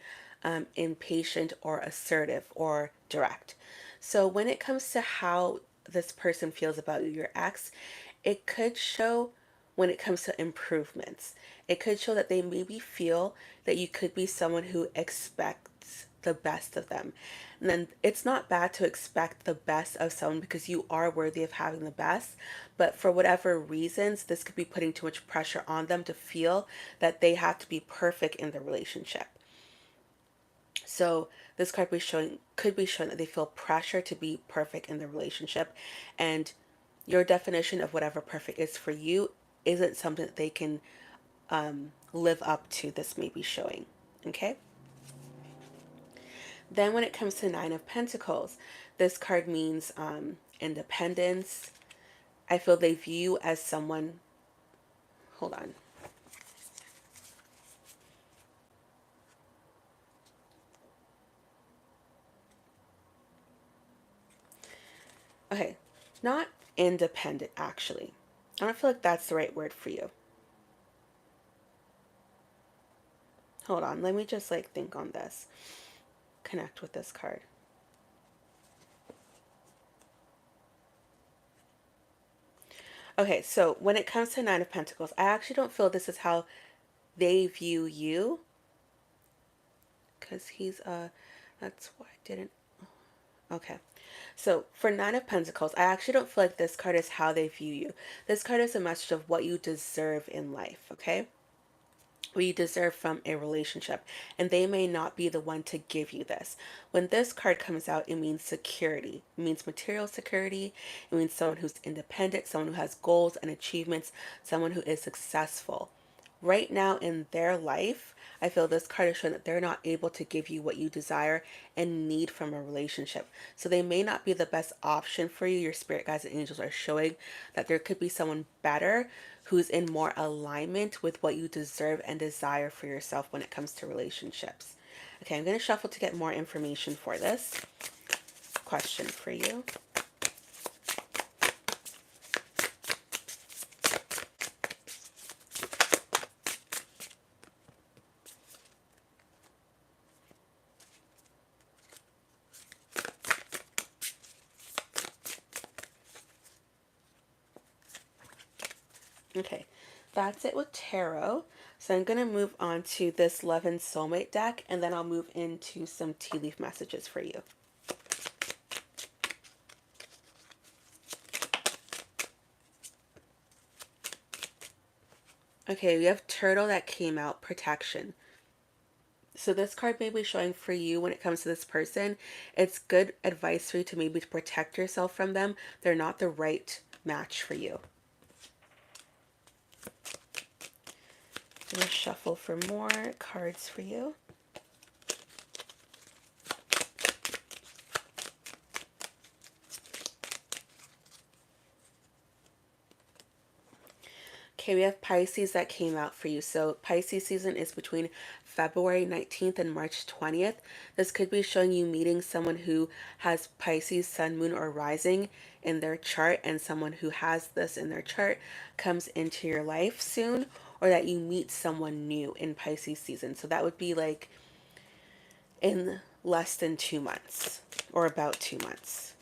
impatient or assertive or direct. So when it comes to how this person feels about you, your ex, it could show when it comes to improvements. It could show that they maybe feel that you could be someone who expects the best of them. And then it's not bad to expect the best of someone because you are worthy of having the best. But for whatever reasons, this could be putting too much pressure on them to feel that they have to be perfect in the relationship. So this card could be showing that they feel pressure to be perfect in the relationship, and your definition of whatever perfect is for you isn't something that they can live up to. This may be showing. Okay. Then when it comes to Nine of Pentacles, this card means independence. I feel they view you as someone. Hold on. Okay, not independent actually. I don't feel like that's the right word for you. Hold on, let me just like think on this. Connect with this card. Okay, so when it comes to Nine of Pentacles, I actually don't feel this is how they view you. Because that's why I didn't. Okay. So for Nine of Pentacles, I actually don't feel like this card is how they view you. This card is a message of what you deserve in life, okay? What you deserve from a relationship, and they may not be the one to give you this. When this card comes out, it means security. It means material security. It means someone who's independent, someone who has goals and achievements, someone who is successful. Right now in their life, I feel this card is showing that they're not able to give you what you desire and need from a relationship. So they may not be the best option for you. Your spirit guides and angels are showing that there could be someone better who's in more alignment with what you deserve and desire for yourself when it comes to relationships. Okay, I'm going to shuffle to get more information for this question for you. Okay, that's it with tarot. So I'm going to move on to this Love and Soulmate deck, and then I'll move into some tea leaf messages for you. Okay, we have Turtle that came out, protection. So this card may be showing for you when it comes to this person, it's good advice for you to maybe protect yourself from them. They're not the right match for you. I'm going to shuffle for more cards for you. Okay, we have Pisces that came out for you. So Pisces season is between February 19th and March 20th. This could be showing you meeting someone who has Pisces, sun, moon, or rising in their chart, and someone who has this in their chart comes into your life soon, or that you meet someone new in Pisces season. So that would be like in less than 2 months, or about 2 months.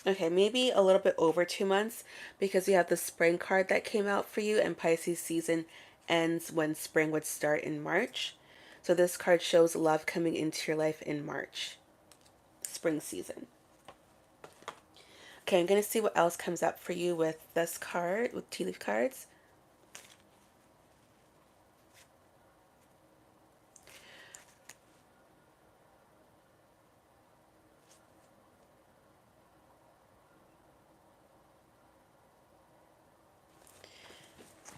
Okay, maybe a little bit over 2 months, because you have the spring card that came out for you, and Pisces season ends when spring would start in March. So this card shows love coming into your life in March, spring season. Okay, I'm going to see what else comes up for you with this card, with tea leaf cards.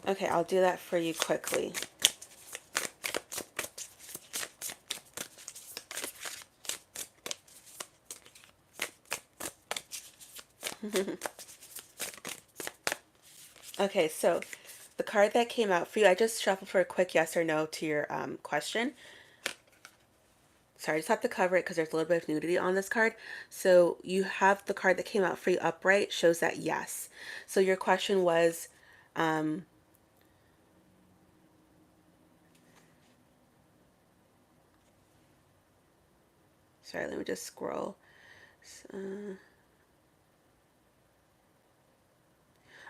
Okay, I'll do that for you quickly. Okay, so the card that came out for you, I just shuffled for a quick yes or no to your question. Sorry, I just have to cover it because there's a little bit of nudity on this card. So you have the card that came out for you upright, shows that yes. So your question was, sorry, let me just scroll.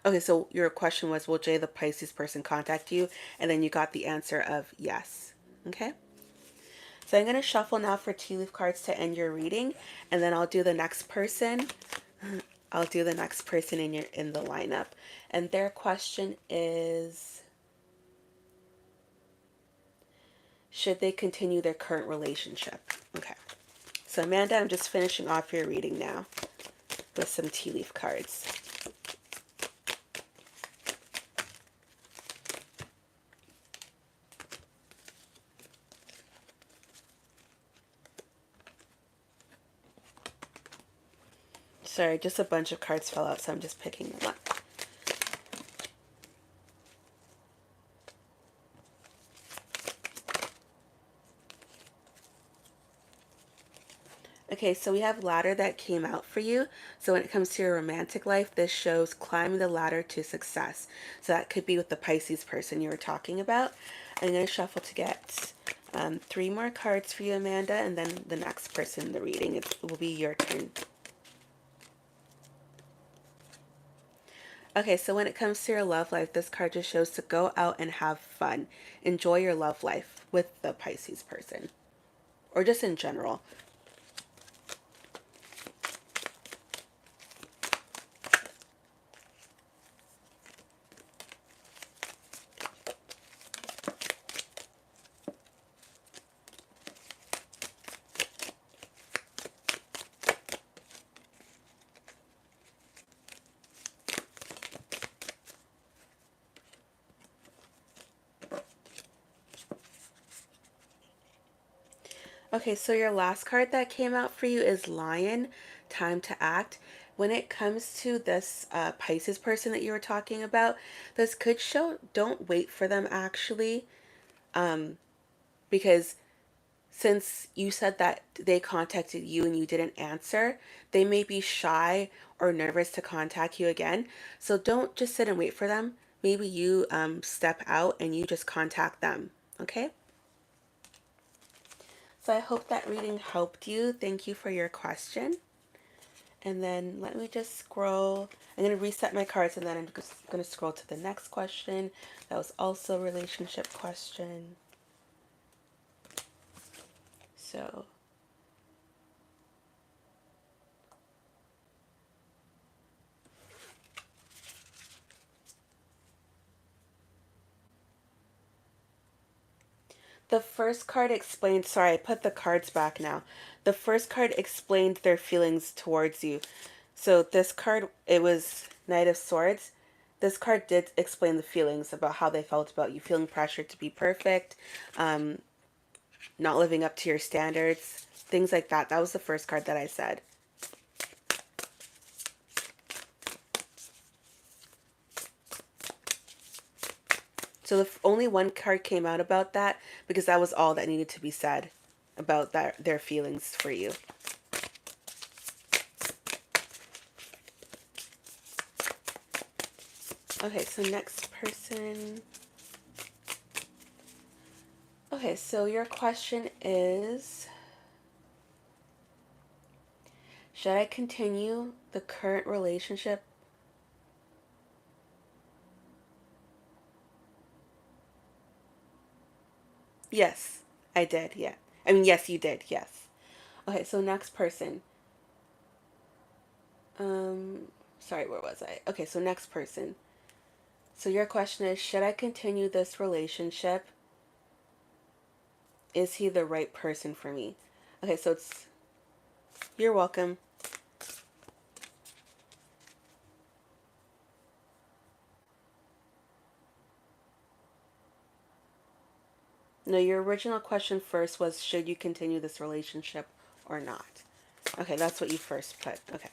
Okay, so your question was, will Jay the Pisces person contact you? And then you got the answer of yes. Okay. So I'm going to shuffle now for tea leaf cards to end your reading, and then I'll do the next person I'll do the next person in the lineup. And their question is, should they continue their current relationship? Okay. So Amanda, I'm just finishing off your reading now with some tea leaf cards. Sorry, just a bunch of cards fell out, so I'm just picking them up. Okay, so we have ladder that came out for you. So when it comes to your romantic life, this shows climbing the ladder to success. So that could be with the Pisces person you were talking about. I'm going to shuffle to get 3 more cards for you, Amanda, and then the next person in the reading, it will be your turn. Okay, so when it comes to your love life, this card just shows to go out and have fun. Enjoy your love life with the Pisces person, or just in general. Okay, so your last card that came out for you is Lion, Time to Act. When it comes to this Pisces person that you were talking about, this could show don't wait for them actually, because since you said that they contacted you and you didn't answer, they may be shy or nervous to contact you again. So don't just sit and wait for them. Maybe you step out and you just contact them, okay? So I hope that reading helped you. Thank you for your question. And then let me just scroll. I'm going to reset my cards and then I'm just going to scroll to the next question. That was also a relationship question. So the first card explained, sorry, I put the cards back now. The first card explained their feelings towards you. So this card, it was Knight of Swords. This card did explain the feelings about how they felt about you, feeling pressured to be perfect, not living up to your standards, things like that. That was the first card that I said. So only one card came out about that because that was all that needed to be said about their feelings for you. Okay, so next person. Okay, so your question is, should I continue the current relationship? Yes, I did, yeah. I mean, yes, you did, yes. Okay, so next person. Um, Sorry, where was I? Okay, so next person. So your question is, should I continue this relationship? Is he the right person for me? Okay, so it's, you're welcome. No, your original question first was, should you continue this relationship or not? Okay, that's what you first put. Okay.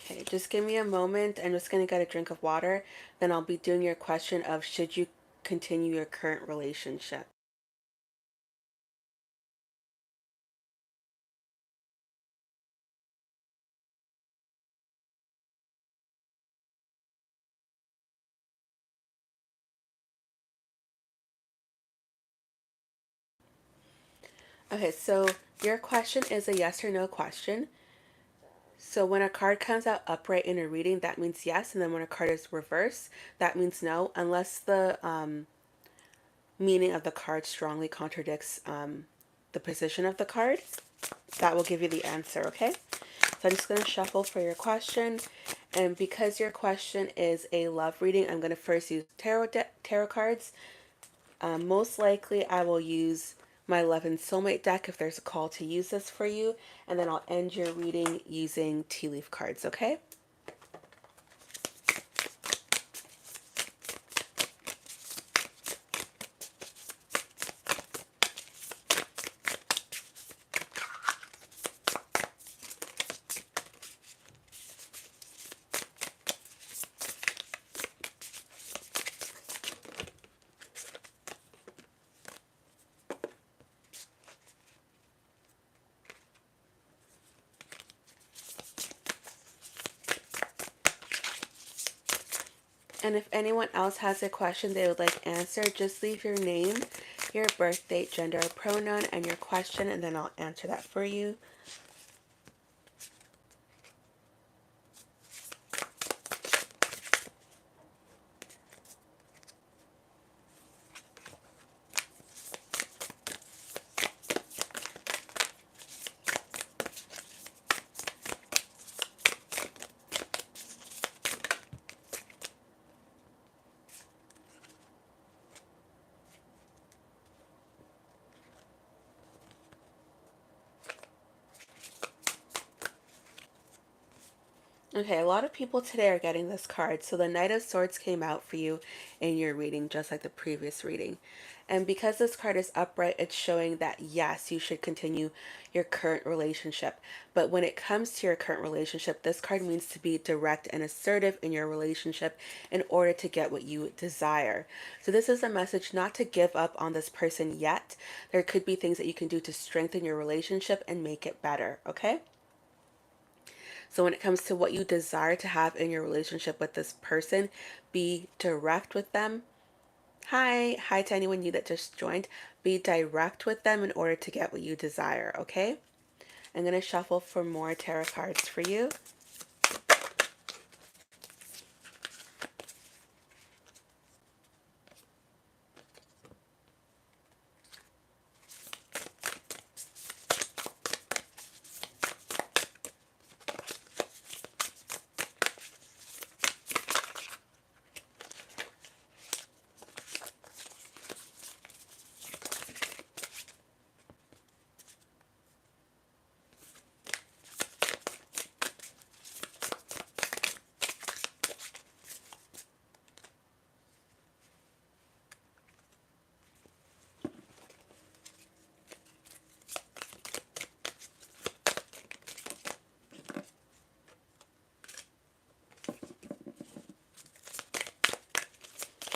Okay, just give me a moment. I'm just going to get a drink of water. Then I'll be doing your question of, should you continue your current relationship? Okay, so your question is a yes or no question. So when a card comes out upright in a reading, that means yes. And then when a card is reversed, that means no, unless the meaning of the card strongly contradicts the position of the card. that will give you the answer, okay? So I'm just going to shuffle for your question. And because your question is a love reading, I'm going to first use tarot cards. Most likely I will use my Love and Soulmate deck if there's a call to use this for you. And then I'll end your reading using tea leaf cards, okay? And if anyone else has a question they would like answered, just leave your name, your birth date, gender, pronoun, and your question, and then I'll answer that for you. Okay, a lot of people today are getting this card. So the Knight of Swords came out for you in your reading, just like the previous reading. And because this card is upright, it's showing that yes, you should continue your current relationship. But when it comes to your current relationship, this card means to be direct and assertive in your relationship in order to get what you desire. So this is a message not to give up on this person yet. There could be things that you can do to strengthen your relationship and make it better, okay? So when it comes to what you desire to have in your relationship with this person, be direct with them. Hi to anyone new that just joined. Be direct with them in order to get what you desire, okay? I'm going to shuffle for more tarot cards for you.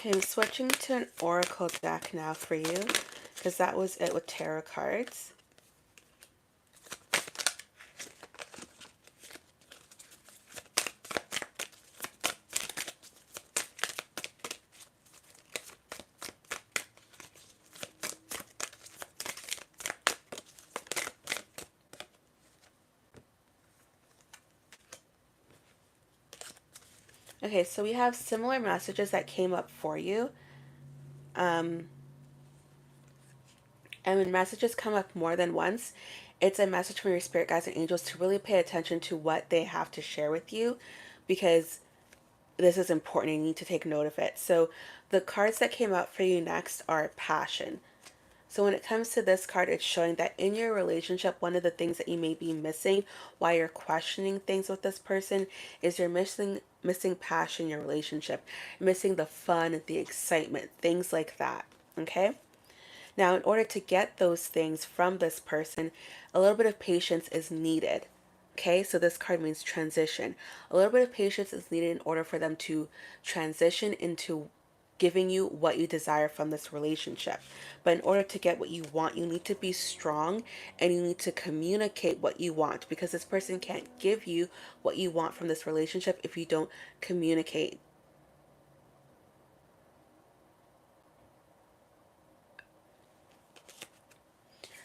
Okay, I'm switching to an oracle deck now for you because that was it with tarot cards. Okay, so we have similar messages that came up for you. Um, and when messages come up more than once, it's a message from your spirit guides and angels to really pay attention to what they have to share with you because this is important. You need to take note of it. So the cards that came out for you next are passion. So when it comes to this card, it's showing that in your relationship, one of the things that you may be missing while you're questioning things with this person is you're missing passion in your relationship, missing the fun, the excitement, things like that. Okay? Now, in order to get those things from this person, a little bit of patience is needed. Okay, so this card means transition. A little bit of patience is needed in order for them to transition into giving you what you desire from this relationship. But in order to get what you want, you need to be strong and you need to communicate what you want because this person can't give you what you want from this relationship if you don't communicate.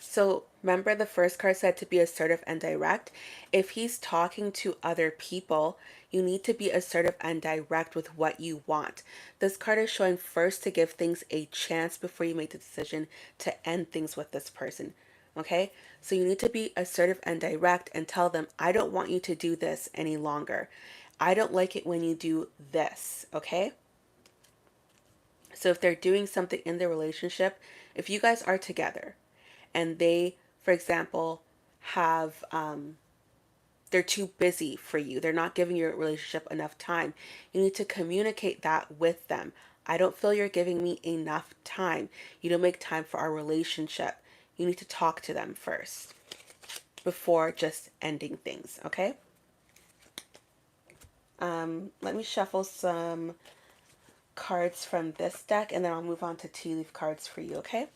So remember the first card said to be assertive and direct. If he's talking to other people, you need to be assertive and direct with what you want. This card is showing first to give things a chance before you make the decision to end things with this person. Okay? So you need to be assertive and direct and tell them, I don't want you to do this any longer. I don't like it when you do this. Okay? So if they're doing something in their relationship, if you guys are together and they, for example, have they're too busy for you. They're not giving your relationship enough time. You need to communicate that with them. I don't feel you're giving me enough time. You don't make time for our relationship. You need to talk to them first before just ending things, okay? Let me shuffle some cards from this deck and then I'll move on to tea leaf cards for you, okay?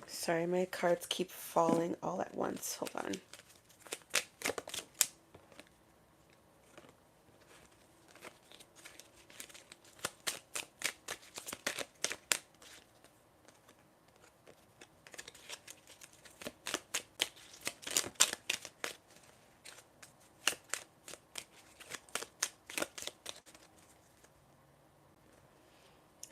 Sorry, my cards keep falling all at once. Hold on.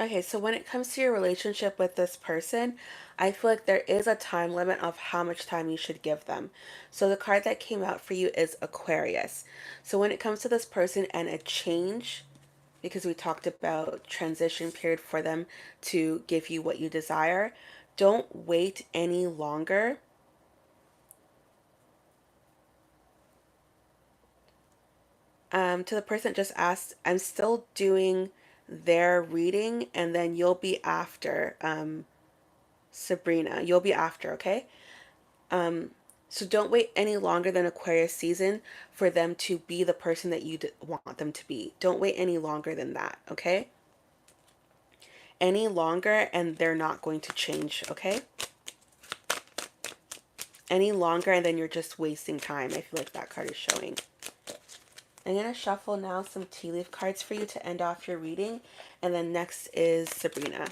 Okay, so when it comes to your relationship with this person, I feel like there is a time limit of how much time you should give them. So the card that came out for you is Aquarius. So when it comes to this person and a change, because we talked about transition period for them to give you what you desire, don't wait any longer. To the person that just asked, I'm still doing their reading and then you'll be after, Sabrina. You'll be after, okay? Um, so don't wait any longer than Aquarius season for them to be the person that you want them to be. Don't wait any longer than that, okay? Any longer and they're not going to change, okay? Any longer and then you're just wasting time. I feel like that card is showing. I'm going to shuffle now some tea leaf cards for you to end off your reading. And then next is Sabrina.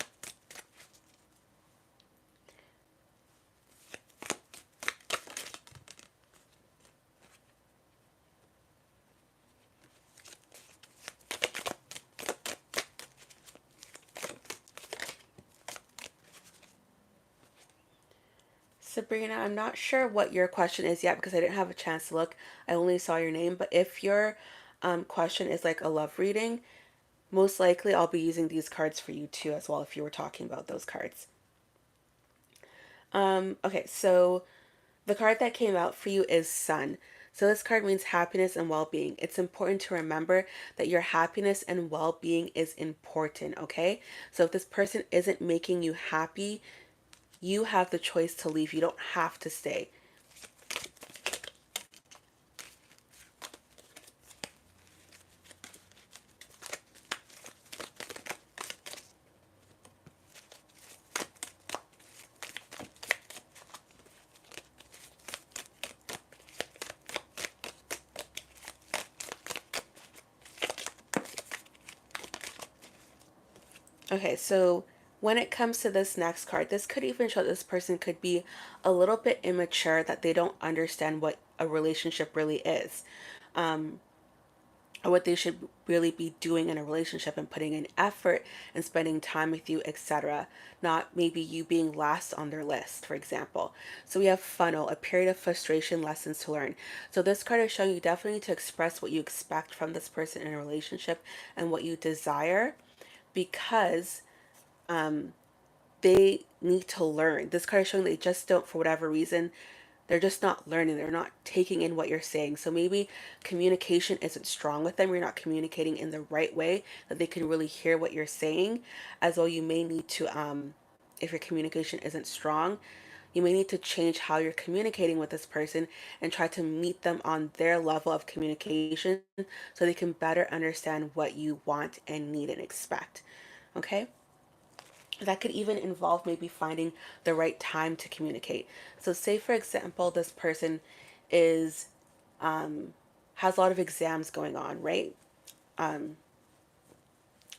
Sabrina, I'm not sure what your question is yet because I didn't have a chance to look. I only saw your name. But if your question is like a love reading, most likely I'll be using these cards for you too as well if you were talking about those cards. Okay, so the card that came out for you is Sun. So this card means happiness and well-being. It's important to remember that your happiness and well-being is important, okay? So if this person isn't making you happy, you have the choice to leave. You don't have to stay. Okay, so when it comes to this next card, this could even show this person could be a little bit immature, that they don't understand what a relationship really is. Um, or what they should really be doing in a relationship and putting in effort and spending time with you, etc. Not maybe you being last on their list, for example. So we have funnel, a period of frustration, lessons to learn. So this card is showing you definitely to express what you expect from this person in a relationship and what you desire, because they need to learn. This card is showing they just don't, for whatever reason, they're just not learning. They're not taking in what you're saying. So maybe communication isn't strong with them. You're not communicating in the right way that they can really hear what you're saying. As well, you may need to, if your communication isn't strong, you may need to change how you're communicating with this person and try to meet them on their level of communication so they can better understand what you want and need and expect. Okay? That could even involve maybe finding the right time to communicate. So, say for example, this person is has a lot of exams going on, right? Um,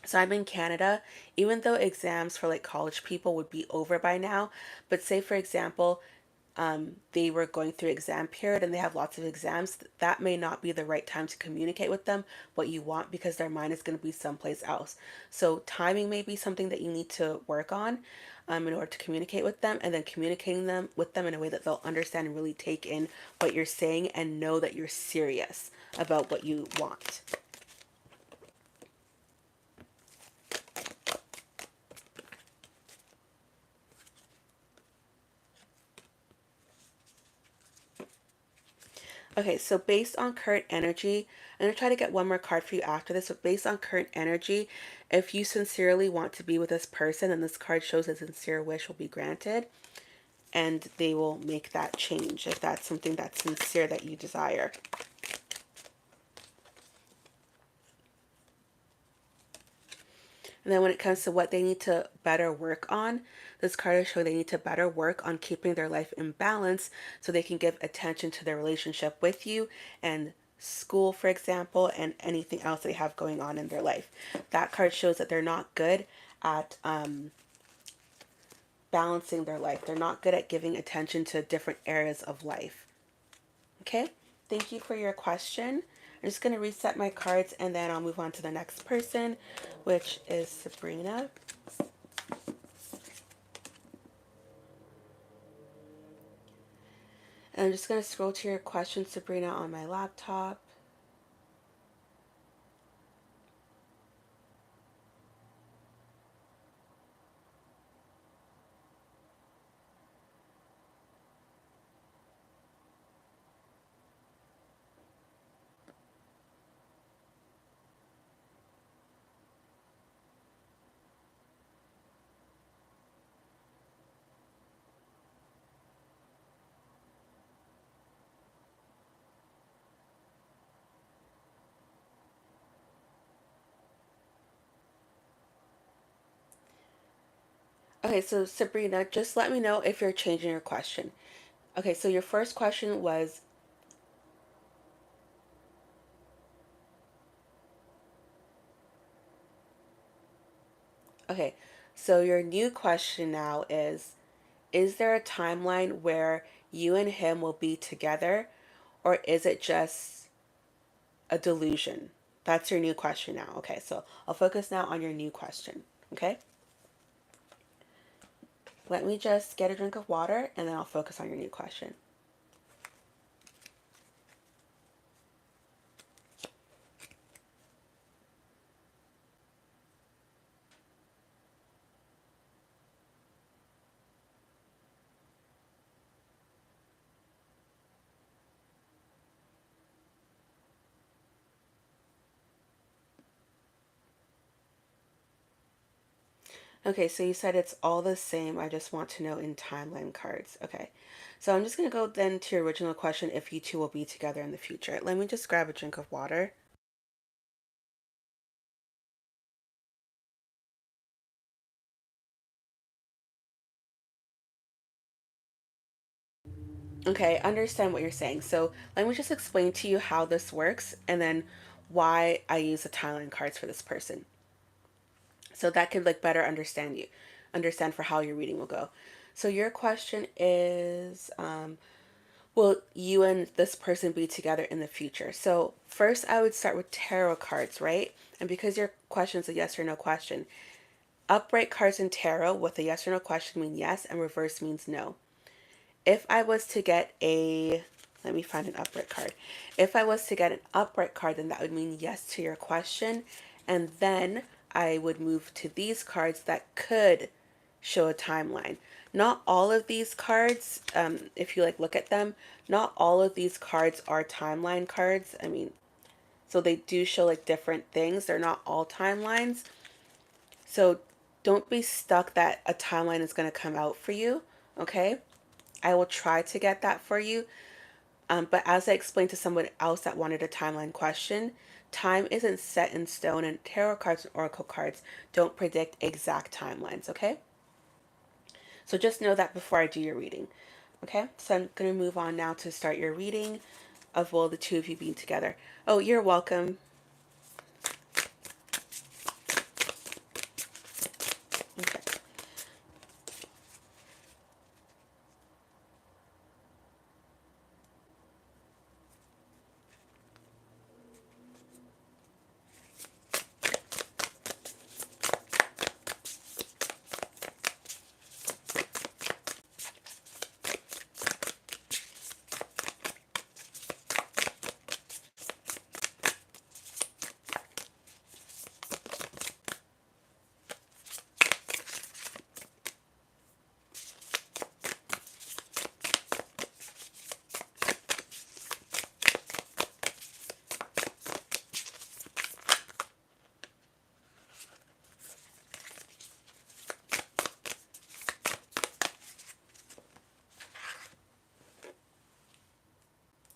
so I'm in Canada, even though exams for like college people would be over by now, but say for example, they were going through exam period and they have lots of exams, that may not be the right time to communicate with them what you want because their mind is going to be someplace else. So timing may be something that you need to work on in order to communicate with them, and then communicating them with them in a way that they'll understand and really take in what you're saying and know that you're serious about what you want. Okay, so based on current energy, I'm going to try to get one more card for you after this, but based on current energy, if you sincerely want to be with this person, and this card shows a sincere wish will be granted, and they will make that change if that's something that's sincere that you desire. And then when it comes to what they need to better work on, this card is showing they need to better work on keeping their life in balance so they can give attention to their relationship with you and school, for example, and anything else they have going on in their life. That card shows that they're not good at balancing their life. They're not good at giving attention to different areas of life. Okay, thank you for your question. I'm just going to reset my cards and then I'll move on to the next person, which is Sabrina. And I'm just going to scroll to your question, Sabrina, on my laptop. Okay, so Sabrina, just let me know if you're changing your question. Okay, so your first question was, okay, so your new question now is there a timeline where you and him will be together, or is it just a delusion? That's your new question now. Okay, so I'll focus now on your new question. Okay, let me just get a drink of water and then I'll focus on your new question. Okay, so you said it's all the same. I just want to know in timeline cards. Okay, so I'm just going to go then to your original question if you two will be together in the future. Let me just grab a drink of water. Okay, understand what you're saying. So let me just explain to you how this works and then why I use the timeline cards for this person. So that could like better understand for how your reading will go. So your question is, will you and this person be together in the future? So first I would start with tarot cards, right? And because your question is a yes or no question, upright cards in tarot with a yes or no question mean yes and reverse means no. If I was to get a, let me find an upright card. If I was to get an upright card, then that would mean yes to your question. And then I would move to these cards that could show a timeline. Not all of these cards, if you like look at them, not all of these cards are timeline cards. I mean, so they do show like different things. They're not all timelines. So don't be stuck that a timeline is going to come out for you. Okay. I will try to get that for you. But as I explained to someone else that wanted a timeline question, time isn't set in stone, and tarot cards and oracle cards don't predict exact timelines, okay? So just know that before I do your reading. Okay, so I'm going to move on now to start your reading of, well, the two of you being together. Oh, you're welcome. Okay.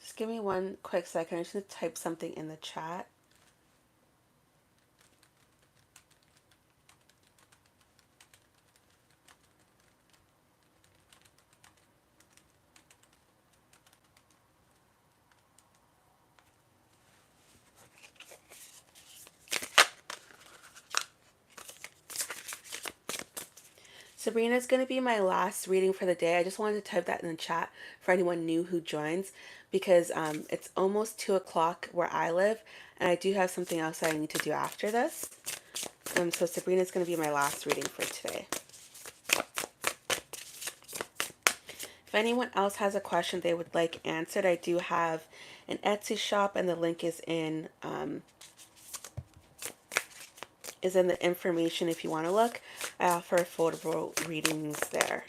Just give me one quick second. I'm just going to type something in the chat. Sabrina is going to be my last reading for the day. I just wanted to type that in the chat for anyone new who joins, because it's almost 2 o'clock where I live, and I do have something else that I need to do after this. So Sabrina is going to be my last reading for today. If anyone else has a question they would like answered, I do have an Etsy shop, and the link is in the information if you want to look. I offer affordable readings there.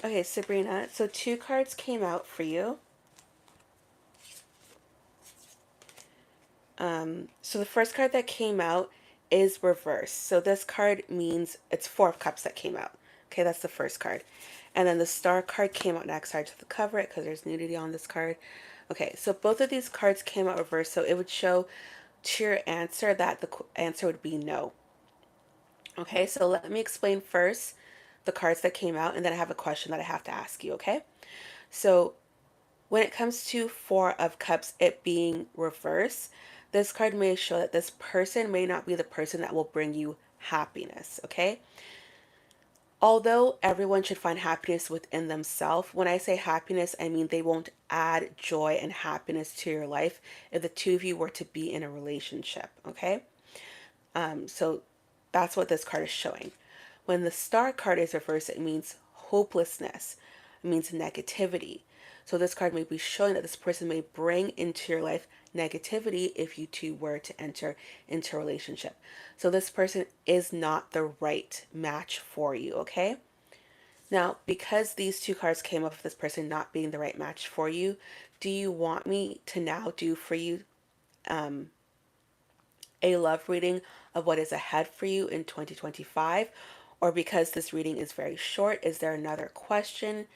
Okay, Sabrina, so 2 cards came out for you. So the first card that came out is reversed. So this card means it's 4 of Cups that came out. Okay, that's the first card. And then the Star card came out next. I just have to cover it because there's nudity on this card. Okay, so both of these cards came out reversed. So it would show to your answer that the answer would be no. Okay, so let me explain first the cards that came out, and then I have a question that I have to ask you, okay? So when it comes to 4 of Cups, it being reverse, this card may show that this person may not be the person that will bring you happiness, okay? Although everyone should find happiness within themselves, when I say happiness, I mean they won't add joy and happiness to your life if the two of you were to be in a relationship, okay? So that's what this card is showing. When the Star card is reversed, it means hopelessness. It means negativity. So this card may be showing that this person may bring into your life negativity if you two were to enter into a relationship. So this person is not the right match for you, okay? Now, because these 2 cards came up with this person not being the right match for you, do you want me to now do for you a love reading of what is ahead for you in 2025? Or because this reading is very short, is there another question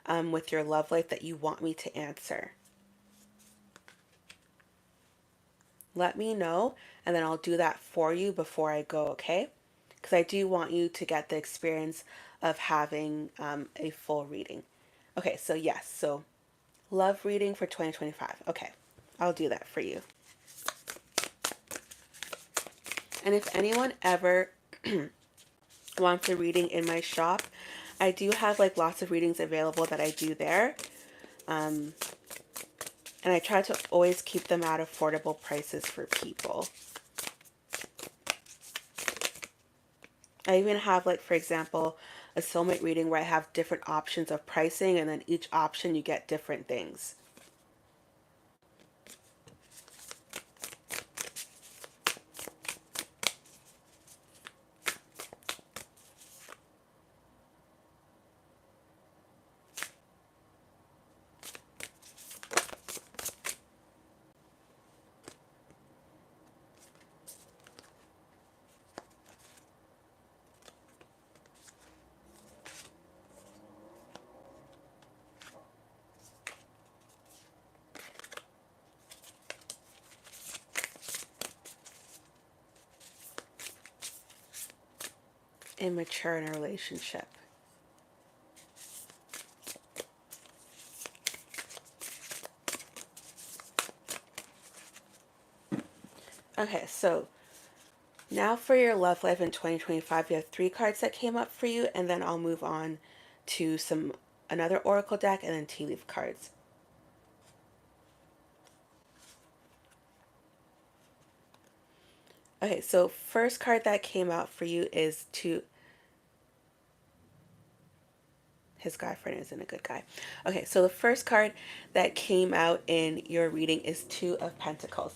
with your love life that you want me to answer? Let me know, and then I'll do that for you before I go, okay? Because I do want you to get the experience of having a full reading. Okay, so yes, so love reading for 2025. Okay, I'll do that for you. And if anyone ever wants a reading in my shop, I do have like lots of readings available that I do there. And I try to always keep them at affordable prices for people. I even have, like, for example, a soulmate reading where I have different options of pricing, and then each option you get different things. Immature in a relationship. Okay, so now for your love life in 2025, you have three cards that came up for you, and then I'll move on to some another oracle deck and then tea leaf cards. Okay, so first card that came out for you is to his guy friend isn't a good guy. Okay, so the first card that came out in your reading is Two of Pentacles.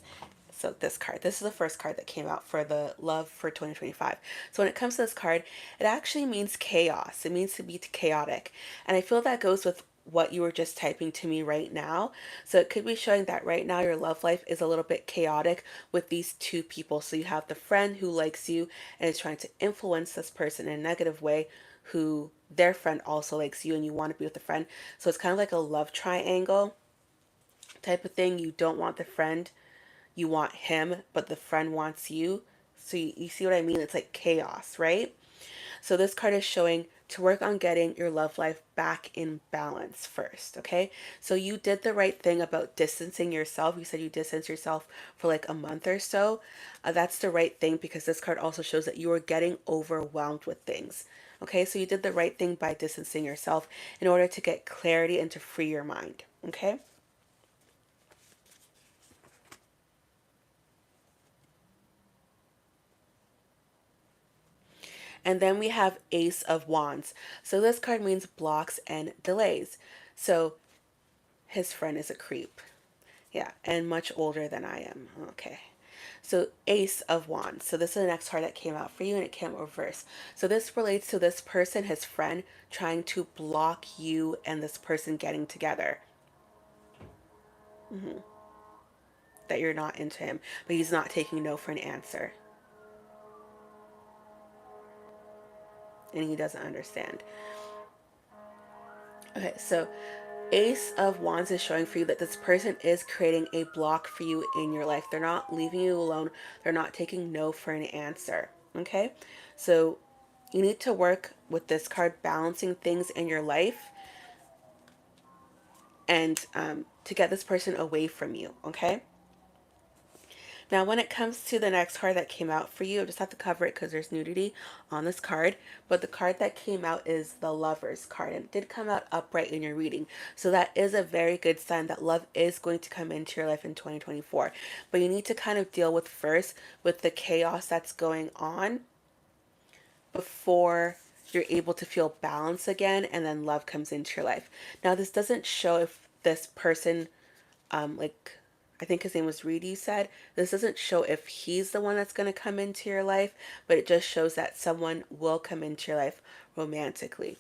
So this is the first card that came out for the love for 2025. So when it comes to this card, it actually means chaos. It means to be chaotic. And I feel that goes with what you were just typing to me right now. So it could be showing that right now your love life is a little bit chaotic with these two people. So you have the friend who likes you and is trying to influence this person in a negative way, who their friend also likes you and you want to be with the friend. So it's kind of like a love triangle type of thing. You don't want the friend, you want him, but the friend wants you. So you see what I mean? It's like chaos, right? So this card is showing to work on getting your love life back in balance first, okay? So you did the right thing about distancing yourself. You said you distanced yourself for like a month or so. That's the right thing because this card also shows that you are getting overwhelmed with things. Okay, so you did the right thing by distancing yourself in order to get clarity and to free your mind, okay? And then we have Ace of Wands. So this card means blocks and delays. So his friend is a creep. Yeah, and much older than I am. Okay. So Ace of Wands. So this is the next card that came out for you and it came reverse. So this relates to this person, his friend, trying to block you and this person getting together. Hmm. That you're not into him, but he's not taking no for an answer. And he doesn't understand. Okay, so Ace of Wands is showing for you that this person is creating a block for you in your life. They're not leaving you alone. They're not taking no for an answer. Okay? So you need to work with this card, balancing things in your life and to get this person away from you. Okay? Now, when it comes to the next card that came out for you, I just have to cover it because there's nudity on this card. But the card that came out is the Lovers card, and it did come out upright in your reading. So that is a very good sign that love is going to come into your life in 2024. But you need to kind of deal with first with the chaos that's going on before you're able to feel balance again, and then love comes into your life. Now, this doesn't show if this person like I think his name was Reed, you said. This doesn't show if he's the one that's going to come into your life, but it just shows that someone will come into your life romantically.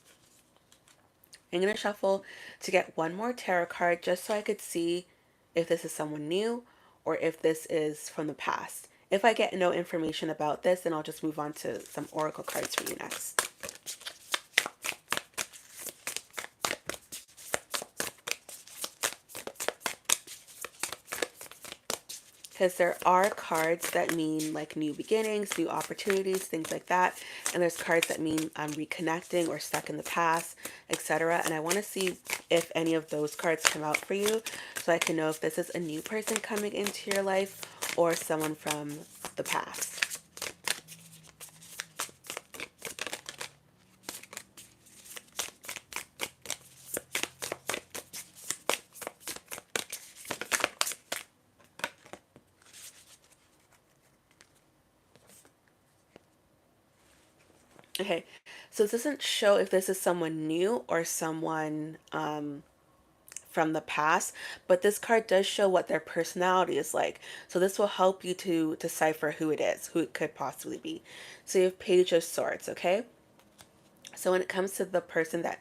I'm going to shuffle to get one more tarot card just so I could see if this is someone new or if this is from the past. If I get no information about this, then I'll just move on to some oracle cards for you next. Because there are cards that mean like new beginnings, new opportunities, things like that. And there's cards that mean reconnecting or stuck in the past, etc. And I want to see if any of those cards come out for you so I can know if this is a new person coming into your life or someone from the past. Okay, so it doesn't show if this is someone new or someone from the past, but this card does show what their personality is like. So this will help you to decipher who it is, who it could possibly be. So you have Page of Swords, okay? So when it comes to the person that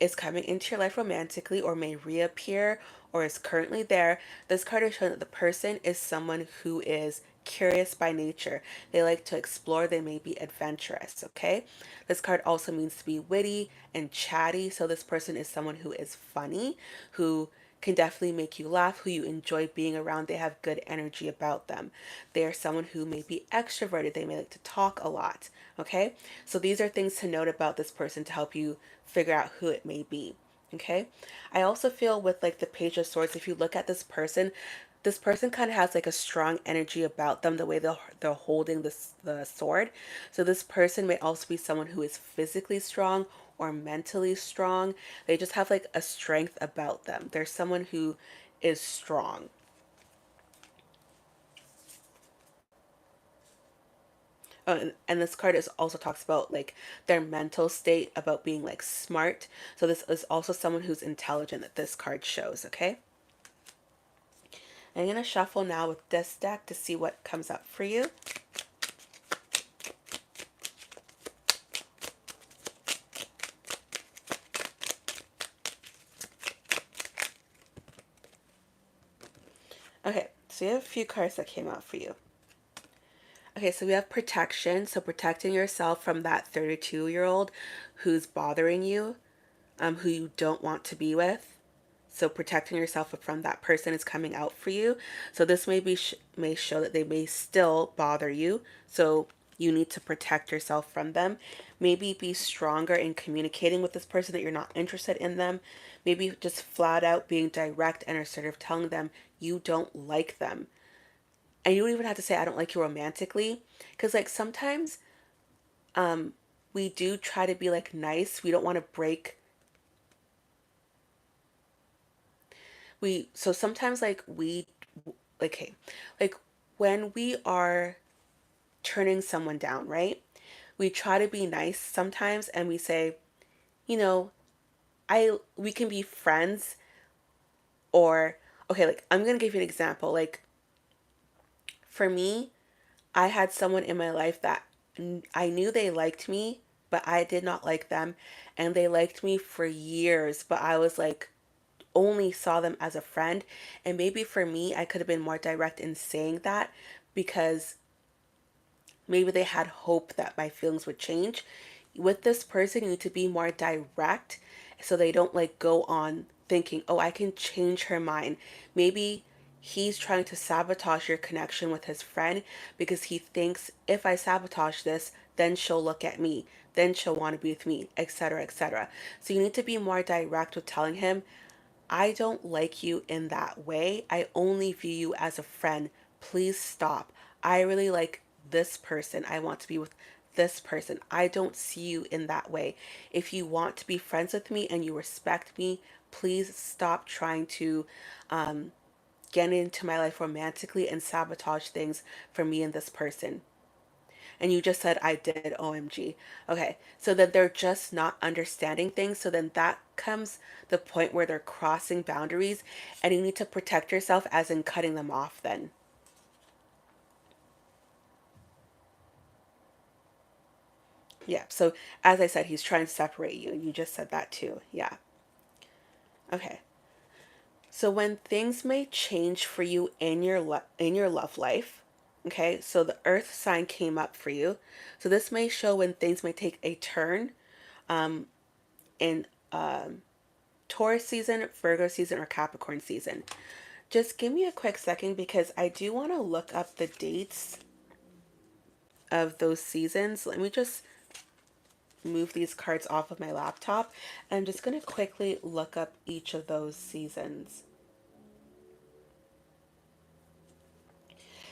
is coming into your life romantically or may reappear or is currently there, this card is showing that the person is someone who is curious by nature. They like to explore, they may be adventurous, okay? This card also means to be witty and chatty. So this person is someone who is funny, who can definitely make you laugh, who you enjoy being around. They have good energy about them. They are someone who may be extroverted. They may like to talk a lot. Okay? So these are things to note about this person to help you figure out who it may be. Okay? I also feel with like the Page of Swords, if you look at this person kind of has like a strong energy about them, the way they're holding the sword. So this person may also be someone who is physically strong or mentally strong. They just have like a strength about them. They're someone who is strong. And this card is also talks about like their mental state, about being like smart. So this is also someone who's intelligent that this card shows. Okay, I'm gonna shuffle now with this deck to see what comes up for you. Okay, so we have a few cards that came out for you. Okay, so we have protection. So protecting yourself from that 32-year-old who's bothering you, who you don't want to be with. So protecting yourself from that person is coming out for you. So this may show that they may still bother you. So you need to protect yourself from them. Maybe be stronger in communicating with this person that you're not interested in them. Maybe just flat out being direct and assertive, telling them you don't like them. And you don't even have to say I don't like you romantically, because like sometimes we do try to be like nice. We don't want to break. We so sometimes like hey, like when we are turning someone down, right? We try to be nice sometimes and we say, you know, I we can be friends. Or okay, like I'm going to give you an example. Like for me, I had someone in my life that I knew they liked me, but I did not like them, and they liked me for years, but I was like only saw them as a friend. And maybe for me, I could have been more direct in saying that, because maybe they had hope that my feelings would change. With this person, you need to be more direct so they don't like go on thinking, oh, I can change her mind. Maybe he's trying to sabotage your connection with his friend because he thinks if I sabotage this, then she'll look at me, then she'll want to be with me, etc., etc. So you need to be more direct with telling him, I don't like you in that way. I only view you as a friend. Please stop. I really like this person. I want to be with this person. I don't see you in that way. If you want to be friends with me and you respect me, please stop trying to get into my life romantically and sabotage things for me and this person. And you just said I did, OMG. Okay, so then they're just not understanding things. So then that comes the point where they're crossing boundaries, and you need to protect yourself, as in cutting them off then. Yeah, so as I said, he's trying to separate you, and you just said that too. Yeah. Okay. So when things may change for you in in your love life, okay? So the earth sign came up for you. So this may show when things may take a turn in Taurus season, Virgo season, or Capricorn season. Just give me a quick second because I do want to look up the dates of those seasons. Let me just move these cards off of my laptop. I'm just going to quickly look up each of those seasons.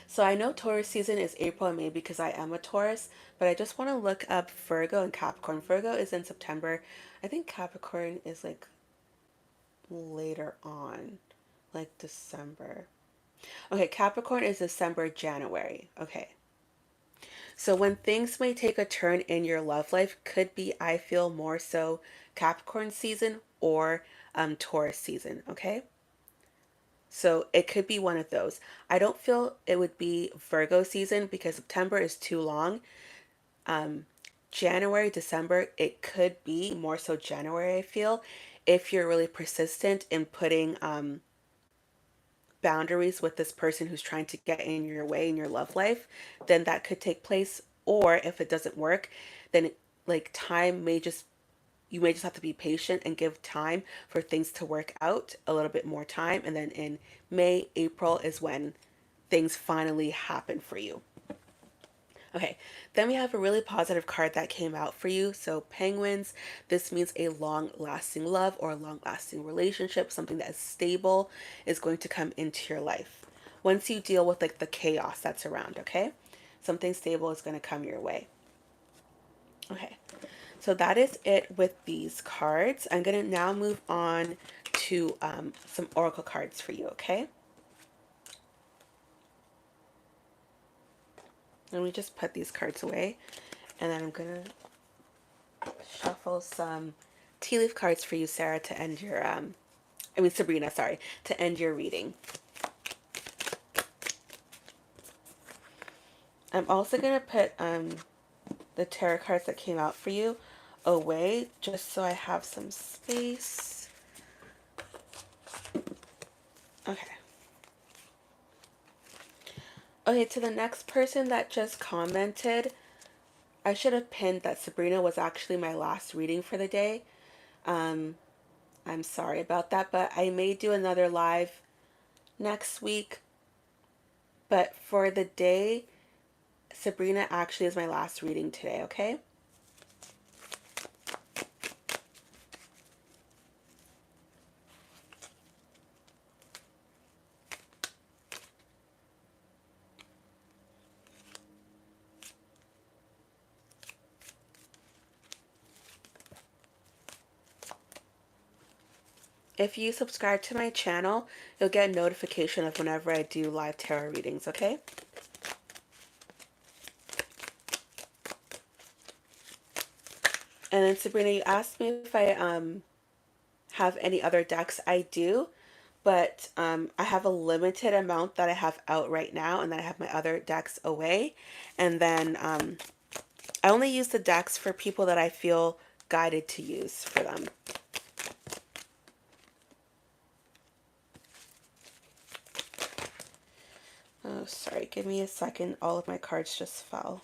So I know Taurus season is April and May because I am a Taurus, but I just want to look up Virgo and Capricorn. Virgo is in September. I think Capricorn is like later on, like December. Okay, Capricorn is December, January. Okay. So when things may take a turn in your love life, could be, I feel, more so Capricorn season or Taurus season. Okay. So it could be one of those. I don't feel it would be Virgo season because September is too long. January, December, it could be more so January, I feel, if you're really persistent in putting boundaries with this person who's trying to get in your way in your love life, then that could take place. Or if it doesn't work, then like time may just, you may just have to be patient and give time for things to work out, a little bit more time. And then in May, April is when things finally happen for you. Okay, then we have a really positive card that came out for you. So, penguins, this means a long lasting love or a long lasting relationship, something that is stable is going to come into your life. Once you deal with like the chaos that's around, okay? Something stable is going to come your way. Okay, so that is it with these cards. I'm going to now move on to some oracle cards for you, okay? Let me just put these cards away, and then I'm going to shuffle some tea leaf cards for you, Sarah, to end your, Sabrina, sorry, to end your reading. I'm also going to put the tarot cards that came out for you away, just so I have some space. Okay. Okay, to the next person that just commented, I should have pinned that Sabrina was actually my last reading for the day. I'm sorry about that, but I may do another live next week. But for the day, Sabrina actually is my last reading today, okay? If you subscribe to my channel, you'll get a notification of whenever I do live tarot readings, okay? And then Sabrina, you asked me if I have any other decks. I do, but I have a limited amount that I have out right now, and then I have my other decks away. And then I only use the decks for people that I feel guided to use for them. Oh, sorry. Give me a second. All of my cards just fell.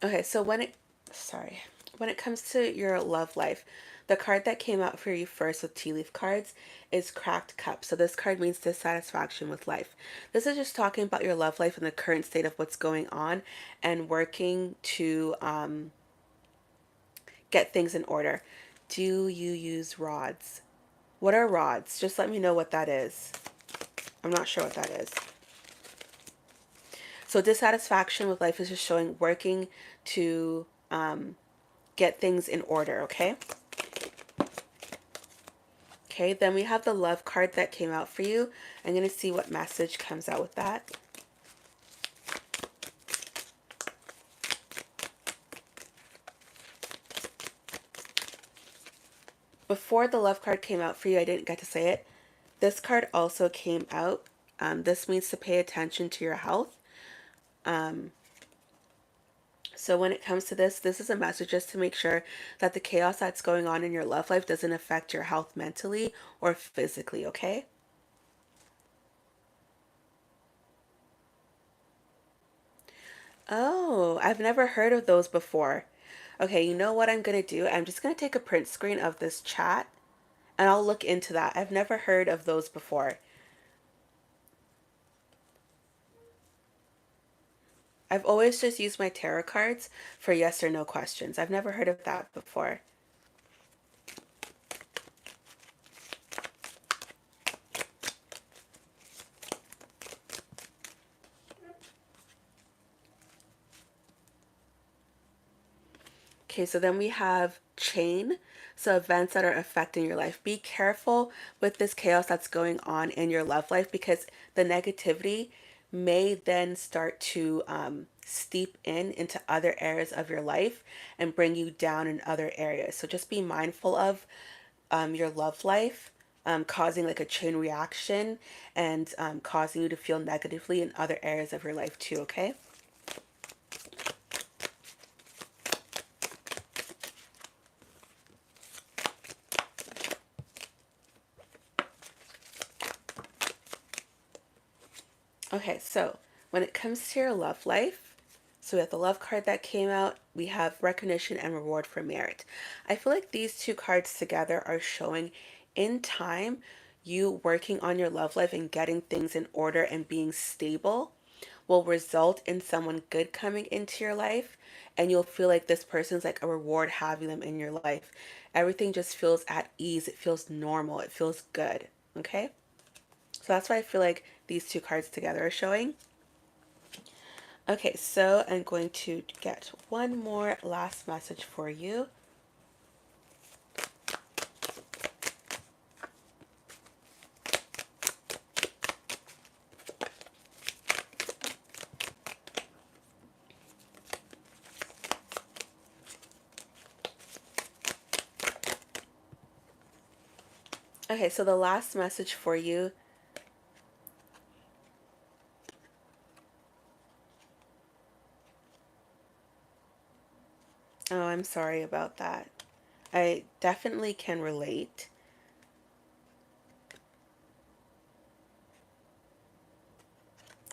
Okay, so when it comes to your love life, the card that came out for you first with tea leaf cards is Cracked Cup. So this card means dissatisfaction with life. This is just talking about your love life and the current state of what's going on and working to get things in order. Do you use rods? What are rods? Just let me know what that is. I'm not sure what that is. So dissatisfaction with life is just showing working to get things in order, okay? Okay, then we have the love card that came out for you. I'm going to see what message comes out with that. Before the love card came out for you, I didn't get to say it. This card also came out. This means to pay attention to your health. So when it comes to this is a message just to make sure that the chaos that's going on in your love life doesn't affect your health mentally or physically, okay? Oh, I've never heard of those before. Okay, you know what I'm going to do? I'm just going to take a print screen of this chat and I'll look into that. I've never heard of those before. I've always just used my tarot cards for yes or no questions. I've never heard of that before. Okay, so then we have chain. So events that are affecting your life. Be careful with this chaos that's going on in your love life because the negativity may then start to steep into other areas of your life and bring you down in other areas. So just be mindful of your love life causing like a chain reaction and causing you to feel negatively in other areas of your life too, okay? Okay, so when it comes to your love life, so we have the love card that came out, we have recognition and reward for merit. I feel like these two cards together are showing in time you working on your love life and getting things in order and being stable will result in someone good coming into your life, and you'll feel like this person's like a reward having them in your life. Everything just feels at ease, it feels normal, it feels good. Okay, so that's why I feel like these two cards together are showing. Okay, so I'm going to get one more last message for you. Okay, so the last message for you. Oh, I'm sorry about that. I definitely can relate.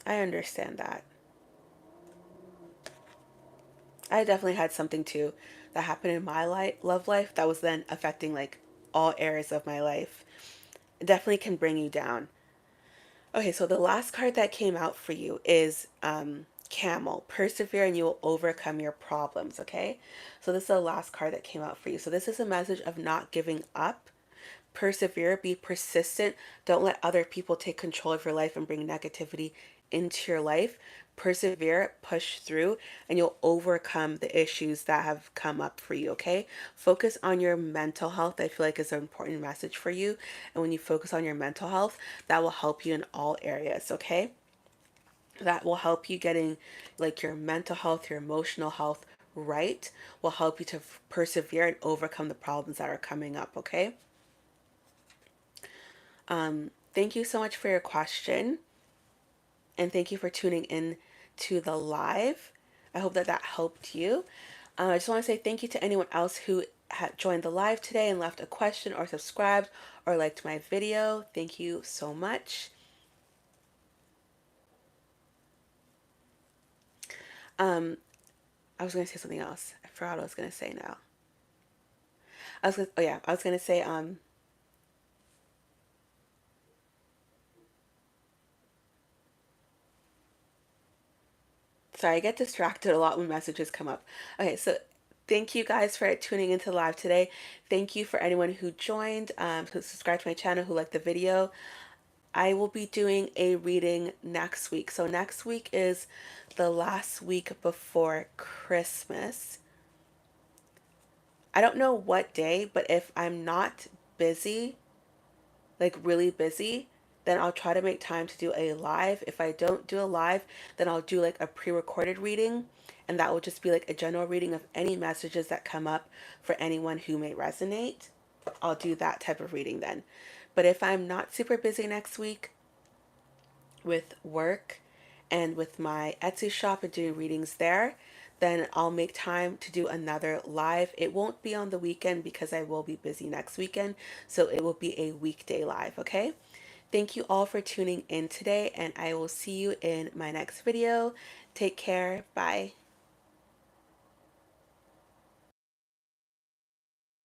I understand that. I definitely had something too that happened in my love life that was then affecting like all areas of my life. It definitely can bring you down. Okay, so the last card that came out for you is Camel. Persevere and you will overcome your problems, okay? So this is the last card that came out for you. So this is a message of not giving up. Persevere, be persistent. Don't let other people take control of your life and bring negativity into your life. Persevere, push through, and you'll overcome the issues that have come up for you, okay? Focus on your mental health. I feel like is an important message for you. And when you focus on your mental health, that will help you in all areas, okay? That will help you getting like your mental health, your emotional health right, will help you to persevere and overcome the problems that are coming up, okay? Thank you so much for your question, and thank you for tuning in to the live. I hope that that helped you. I just want to say thank you to anyone else who had joined the live today and left a question or subscribed or liked my video. Thank you so much. Um, I was going to say something else. I forgot what I was going to say now. I was going to say, sorry, I get distracted a lot when messages come up. Okay, so thank you guys for tuning into live today. Thank you for anyone who joined, who subscribed to my channel, who liked the video. I will be doing a reading next week. So next week is the last week before Christmas. I don't know what day, but if I'm not busy, like really busy, then I'll try to make time to do a live. If I don't do a live, then I'll do like a pre-recorded reading, and that will just be like a general reading of any messages that come up for anyone who may resonate. I'll do that type of reading then. But if I'm not super busy next week with work and with my Etsy shop and doing readings there, then I'll make time to do another live. It won't be on the weekend because I will be busy next weekend. So it will be a weekday live, okay? Thank you all for tuning in today, and I will see you in my next video. Take care. Bye.